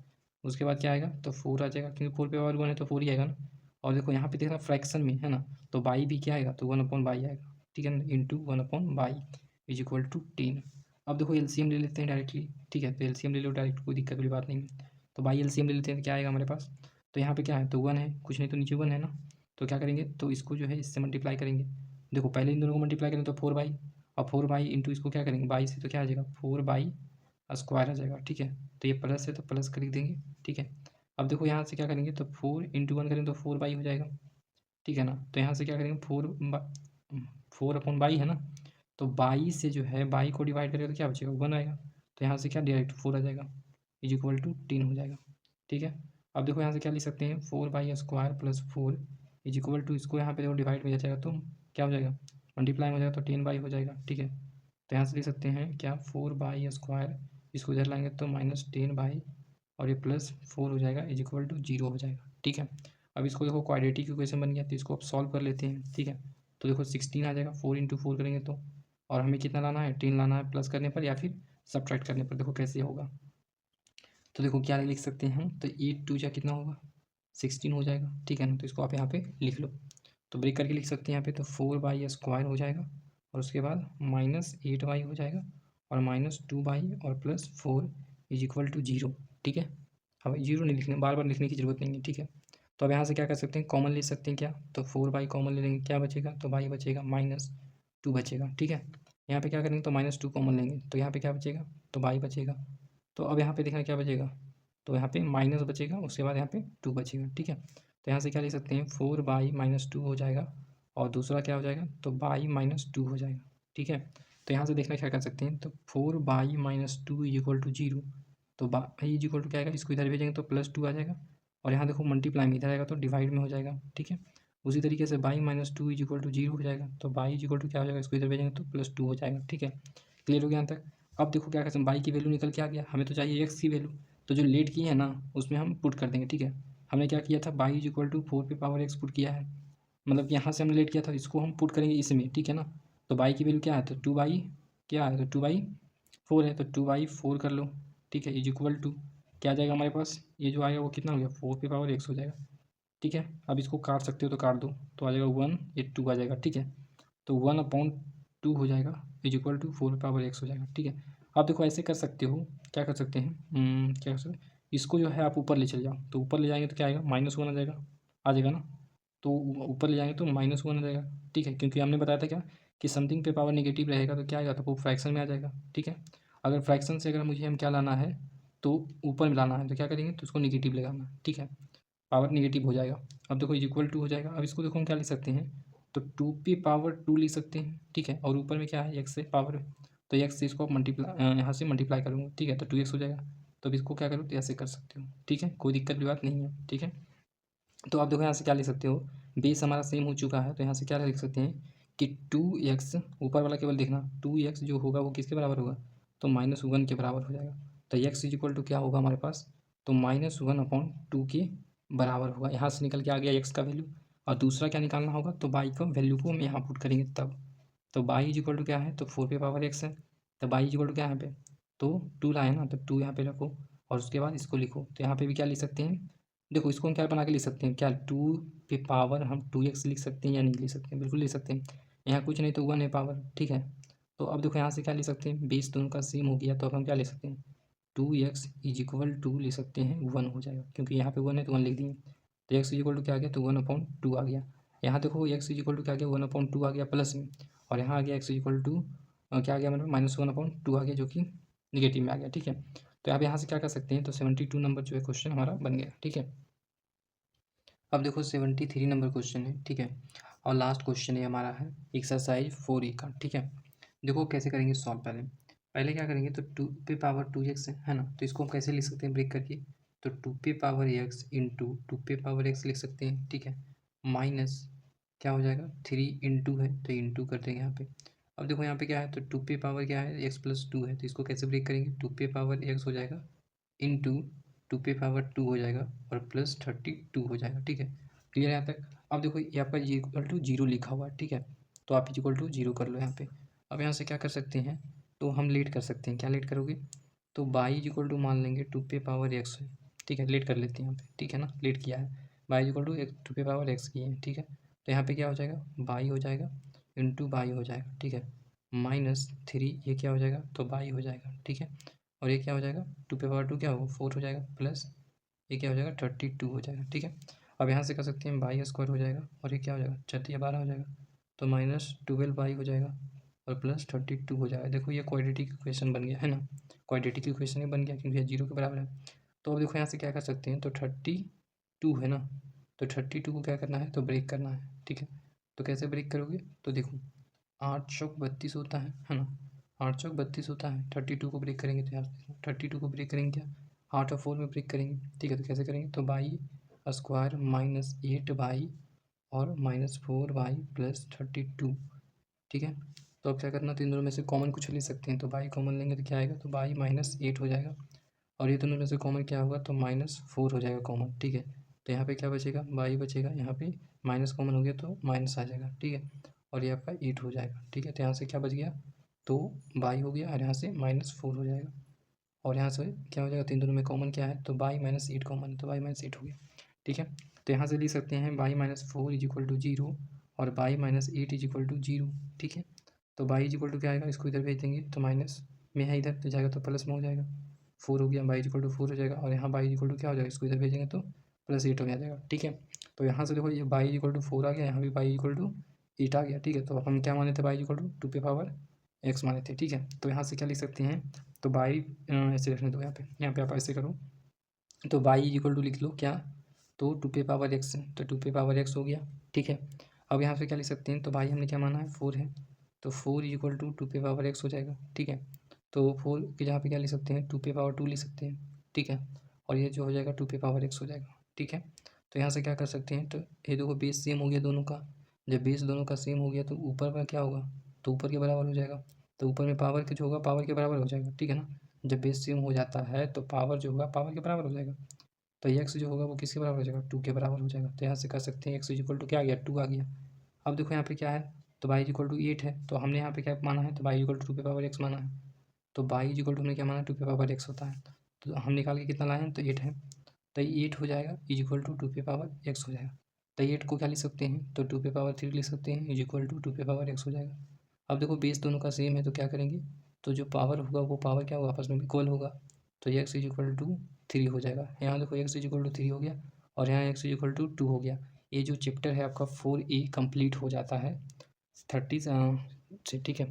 Speaker 1: उसके बाद क्या आएगा, तो 4 आ जाएगा, क्योंकि 4 पे पावर 1 है तो 4 ही आएगा ना। और देखो यहाँ पे देखना फ्रैक्शन में है ना, तो बाई भी क्या आएगा, तो 1/बाई आएगा, ठीक है ना, इंटू 1/बाई इज इक्वल टू 10। अब देखो एलसीएम ले लेते हैं डायरेक्टली, ठीक है। तो एलसीएम ले लो डायरेक्ट, कोई दिक्कत वाली बात नहीं है। तो बाई एलसीएम ले लेते हैं तो क्या आएगा हमारे पास, तो यहाँ पे क्या है, तो 1 है, कुछ नहीं तो नीचे 1 है ना। तो क्या करेंगे, तो इसको जो है इससे मल्टीप्लाई करेंगे। देखो पहले इन दोनों को मल्टीप्लाई करेंगे तो 4 बाई, और 4 बाई इंटू इसको क्या करेंगे बाई से, तो क्या आ जाएगा 4 बाई स्क्वायर आ जाएगा, ठीक है। तो ये प्लस है तो प्लस कर देंगे, ठीक है। अब देखो यहाँ से क्या करेंगे, तो 4 इंटू 1 करेंगे तो 4 बाई हो जाएगा, ठीक है ना। तो यहाँ से क्या करेंगे 4/बाई है ना, तो बाई से जो है बाई को डिवाइड करेगा तो क्या बचेगा, 1 आएगा। तो यहाँ से क्या डायरेक्ट 4 आ जाएगा, इज इक्वल टू 10 हो जाएगा, ठीक है। अब देखो यहाँ से क्या लिख सकते हैं, 4/² प्लस 4 इज इक्वल टू, इसको यहाँ पे देखो डिवाइड में जाएगा तो क्या हो जाएगा, मल्टीप्लाई हो जाएगा तो 10 बाई हो जाएगा, ठीक है। तो यहाँ से लिख सकते हैं क्या, 4/², इसको इधर लाएंगे तो -10 बाई, और ये +4 हो जाएगा इज इक्वल टू 0 हो जाएगा, ठीक है। अब इसको देखो क्वाड्रेटिक इक्वेशन बन गया, तो इसको अब सॉल्व कर लेते हैं, ठीक है। तो देखो 16 आ जाएगा, 4 इंटू 4 करेंगे तो, और हमें कितना लाना है, 10 लाना है, प्लस करने पर या फिर सब्ट्रैक्ट करने पर, देखो कैसे होगा। तो देखो क्या लिख सकते हैं हम, तो 8 2 कितना होगा, 16 हो जाएगा, ठीक है ना। तो इसको आप यहाँ पे लिख लो, तो ब्रेक करके लिख सकते हैं यहाँ पे, तो 4/² हो जाएगा और उसके बाद -8 बाई हो जाएगा और -2 बाई और +4 इज इक्वल टू 0, ठीक है। अब जीरो नहीं लिखना, बार बार लिखने की ज़रूरत नहीं है, ठीक है। तो अब यहाँ से क्या कर सकते हैं, कॉमन ले सकते हैं क्या, तो 4 कॉमन ले लेंगे, क्या बचेगा, तो बाई बचेगा -2 बचेगा, ठीक है। यहाँ पे क्या करेंगे, तो -2 कॉमन लेंगे, तो यहाँ पे क्या बचेगा, तो बाई बचेगा। तो अब यहाँ पे देखना क्या बचेगा, तो यहाँ पे माइनस बचेगा, उसके बाद यहाँ पे 2 बचेगा, ठीक है। तो यहाँ से क्या ले सकते हैं, 4/-2 हो जाएगा, और दूसरा क्या हो जाएगा, तो बाई-2 हो जाएगा, ठीक है। तो यहाँ से देखना क्या कर सकते हैं, तो 4/-2 = 0, तो बाई इक्वल टू क्या आएगा, इसको इधर भेजेंगे तो +2 आ जाएगा, और यहाँ देखो मल्टीप्लाई में इधर आएगा तो डिवाइड में हो जाएगा, ठीक है। उसी तरीके से बाई-2 = 0 हो जाएगा, तो बाई इक्वल टू क्या हो जाएगा, इसको इधर भेजेंगे तो +2 हो जाएगा, ठीक है। क्लियर हो गया यहाँ तक। अब देखो क्या कर सकते हैं, बाई की वैल्यू निकल के आ गया, हमें तो चाहिए एक्स की वैल्यू, तो जो लेट की है ना उसमें हम पुट कर देंगे, ठीक है। हमने क्या किया था, y equal to 4 x put किया है, मतलब यहाँ से हमने लेट किया था, इसको हम पुट करेंगे इसमें, ठीक है ना। तो बाई की वैल्यू क्या है, तो 2 क्या है, तो 2/4 है, तो 2/4 कर लो, ठीक है, इज इक्वल टू क्या आ जाएगा हमारे पास, ये जो आएगा वो कितना हो गया, 4 x हो जाएगा, ठीक है। अब इसको काट सकते हो तो काट दो, तो आ जाएगा 1, ये 2 आ जाएगा, ठीक है। तो 1/2 हो जाएगा, इज इक्वल टू 4 x हो जाएगा, ठीक है। आप देखो ऐसे कर सकते हो, क्या कर सकते हैं, क्या कर सकते हैं, इसको जो है आप ऊपर ले चले जाओ, तो ऊपर ले जाएंगे तो क्या आएगा, -1 आ जाएगा ना, तो ऊपर ले जाएंगे तो -1 आ जाएगा, ठीक है। क्योंकि हमने बताया था क्या, कि समथिंग पे पावर नेगेटिव रहेगा तो क्या आएगा, तो वो फ्रैक्शन में आ जाएगा, ठीक है। अगर फ्रैक्शन से अगर मुझे हम क्या लाना है, तो ऊपर में लाना है, तो क्या करेंगे, तो उसको नेगेटिव लगाना, ठीक है, पावर नेगेटिव हो जाएगा। अब देखो इक्वल टू हो जाएगा, अब इसको देखो हम क्या लिख सकते हैं, तो 2p पावर 2 लिख सकते हैं, ठीक है। और ऊपर में क्या है, एक्स से पावर, तो एक्स से इसको मल्टीप्लाई, यहाँ से मल्टीप्लाई करूँगा, ठीक है, तो 2x हो जाएगा। तो अब इसको क्या करो, तो ऐसे कर सकते हो, ठीक है, कोई दिक्कत की बात नहीं है, ठीक है। तो आप देखो यहाँ से क्या लिख सकते हो, बेस हमारा सेम हो चुका है, तो यहाँ से क्या लिख सकते हैं कि 2x, ऊपर वाला केवल देखना, 2x जो होगा वो किसके बराबर होगा, तो -1 के बराबर हो जाएगा। तो x इज इक्वल टू क्या होगा हमारे पास, तो -1/2 के बराबर होगा। यहाँ से निकल के आ गया x का वैल्यू, और दूसरा क्या निकालना होगा, तो बाई का वैल्यू को हम यहाँ पुट करेंगे तब। तो बाई इज इक्वल टू क्या है, तो 4 x है, तो बाई इज इक्वल टू क्या है यहाँ पे, तो 2 लाए ना, तो 2 यहाँ पे रखो, और उसके बाद इसको लिखो, तो यहाँ पे भी क्या लिख सकते हैं, देखो इसको हम क्या बना के लिख सकते हैं, क्या 2 पे पावर हम 2x लिख सकते हैं या नहीं लिख सकते हैं, बिल्कुल लिख सकते हैं। यहाँ कुछ नहीं तो 1 है पावर, ठीक है। तो अब देखो यहाँ से क्या लिख सकते हैं, बेस दोनों का सेम हो गया, तो अब हम क्या लिख सकते हैं, 2x इज इक्वल टू लिख सकते हैं 1 हो जाएगा, क्योंकि यहाँ पे 1 है तो 1 लिख दिए। तो x इज इक्वल टू क्या आ गया, तो 1/2 आ गया। यहाँ देखो x इज इक्वल टू क्या आ गया, 1/2 आ गया प्लस में, और यहाँ आ गया x इज इक्वल टू क्या आ गया, मतलब -1/2 आ गया, जो कि निगेटिव में आ गया, ठीक है। तो आप यहाँ से क्या कर सकते हैं, तो 72 नंबर जो है क्वेश्चन हमारा बन गया, ठीक है। अब देखो 73 नंबर क्वेश्चन है, ठीक है, और लास्ट क्वेश्चन है हमारा है एक्सरसाइज 4E का, ठीक है। देखो कैसे करेंगे सॉल्व, पहले पहले क्या करेंगे, तो 2p पावर 2x है ना, तो इसको हम कैसे लिख सकते हैं ब्रेक करके, तो 2p power x into 2p power x लिख सकते हैं, ठीक है, माइनस क्या हो जाएगा, 3 इंटू है तो इंटू कर देंगे यहाँ पे। अब देखो यहाँ पे क्या है, तो 2p पावर क्या है, x+2 है, तो इसको कैसे ब्रेक करेंगे, 2p पावर x हो जाएगा इंटू 2p पावर 2 हो जाएगा, और +32 हो जाएगा, ठीक है। क्लियर है यहाँ तक। अब देखो ये आपका इक्वल टू 0 लिखा हुआ है, ठीक है, तो आप इक्वल टू 0 कर लो यहाँ पे। अब यहाँ से क्या कर सकते हैं, तो हम लेट कर सकते हैं, क्या लेट करोगे, तो बाई इक्वल टू मान लेंगे 2p पावर x है, ठीक है, लेट कर लेते हैं यहाँ पे, ठीक है ना, लेट किया है, y equal to 2p power x की है, ठीक है। तो यहाँ पे क्या हो जाएगा, बाई हो जाएगा इंटू बाई हो जाएगा, ठीक है, -3 ये क्या हो जाएगा, तो बाई हो जाएगा, ठीक है। और ये क्या हो जाएगा, 2p पावर 2 क्या होगा, 4 हो जाएगा, प्लस ये क्या हो जाएगा, 32 हो जाएगा, ठीक है। अब यहाँ से कर सकते हैं बाई स्क्वायर हो जाएगा, और ये क्या हो जाएगा, 12 हो जाएगा, तो -12 हो जाएगा, और +32 हो जाएगा। देखो ये क्वाड्रेटिक इक्वेशन बन गया है ना, क्वाड्रेटिक इक्वेशन ही बन गया, क्योंकि ये 0 के बराबर है। तो अब देखो यहाँ से क्या कर सकते हैं, तो 32 है ना, तो 32 को क्या करना है, तो ब्रेक करना है, ठीक है। तो कैसे ब्रेक करोगे, तो देखो 8 चौक 32 होता है ना, 8 चौक 32 होता है, 32 को ब्रेक करेंगे तो यहाँ 32 को ब्रेक करेंगे क्या, 8 और 4 में ब्रेक करेंगे, ठीक है। तो कैसे करेंगे, तो बाई स्क्वायर -8 बाई और -4 बाई +32, ठीक है। तो अब क्या करना, तो इन दोनों में से कॉमन कुछ ले सकते हैं, तो बाई कॉमन लेंगे तो क्या आएगा, तो बाई -8 हो जाएगा, और ये दोनों में से कॉमन क्या होगा, तो -4 हो जाएगा कॉमन, ठीक है। तो यहाँ पे क्या बचेगा, बाई बचेगा, यहाँ पे माइनस कॉमन हो गया तो माइनस आ जाएगा, ठीक है। और ये आपका 8 हो जाएगा, ठीक है। तो यहाँ से क्या बच गया, तो बाई हो गया, और यहाँ से -4 हो जाएगा, और यहाँ से क्या हो जाएगा, तो इन दोनों में कॉमन क्या है, तो बाई -8 कॉमन है, तो बाई -8 हो गया, ठीक है। तो यहाँ से लिख सकते हैं बाई -4 इज इक्वल टू 0, और बाई -8 इज इक्वल टू 0, ठीक है। तो बाई इज इक्वल टू क्या आएगा, इसको इधर भेज देंगे तो माइनस में है इधर, तो जाएगा तो प्लस में हो जाएगा, 4 हो गया, बाई इक्वल टू 4 हो जाएगा, और यहाँ बाई इक्वल टू क्या हो जाएगा, इसको इधर भेजेंगे तो +8 हो जाएगा। ठीक है, तो यहाँ से देखो ये बाई इक्वल टू 4 आ गया, यहाँ भी बाई इक्वल टू 8 आ गया। ठीक है, तो हम क्या माने थे, बाई इक्वल टू 2 पे पावर x माने थे। ठीक है, तो यहाँ से क्या लिख सकते हैं, तो बाई ऐसे रखने दो, यहाँ पे आप ऐसे करो, तो बाई इक्वल टू लिख लो क्या, तो 2 पे पावर x, तो 2 पे पावर x हो गया। ठीक है, अब यहाँ से क्या लिख सकते हैं, तो बाई हमने क्या माना है, 4 है, तो 4 इक्वल टू 2 पे पावर x हो जाएगा। ठीक है, तो 4 के जहाँ पे क्या लिख सकते हैं, 2 पे पावर 2 लिख सकते हैं। ठीक है, और ये जो हो जाएगा 2 पे पावर x हो जाएगा। ठीक है, तो यहाँ से क्या कर सकते हैं, तो ये देखो बेस सेम हो गया दोनों का, जब बेस दोनों का सेम हो गया तो ऊपर का क्या होगा, तो ऊपर के बराबर हो जाएगा, तो ऊपर में पावर के जो होगा पावर के बराबर हो जाएगा। ठीक है ना, जब बेस सेम हो जाता है तो पावर जो होगा पावर के बराबर हो जाएगा, तो एक्स जो होगा वो किसके बराबर हो जाएगा, 2 के बराबर हो जाएगा। तो यहाँ से कर सकते हैं एक्स इक्वल टू क्या आ गया, 2 आ गया। अब देखो यहाँ पे क्या है, तो बाई इक्वल टू 8 है, तो हमने यहाँ पे क्या माना है, तो बाई इक्वल टू 2 पे पावर एक्स माना है, तो बाई इक्वल टू हमने क्या माना, 2 पे पावर एक्स होता है, तो हम निकाल के कितना लाए हैं, तो 8 है, तो 8 हो जाएगा इज इक्वल टू 2 पे पावर एक्स हो जाएगा। तो 8 को क्या लिख सकते हैं, तो 2 पे पावर 3 लिख सकते हैं, इज इक्वल टू 2 पे पावर एक्स हो जाएगा। अब देखो बेस दोनों का सेम है तो क्या करेंगे, तो जो पावर होगा वो पावर क्या होगा, आपस में इक्वल होगा, तो एक्स इज इक्वल टू 3 हो जाएगा। यहाँ देखो एक्स इज इक्वल टू 3 हो गया, और यहाँ एक्स इज इक्वल टू 2 हो गया। ये जो चैप्टर है आपका 4A कंप्लीट हो जाता है 30 से। ठीक है।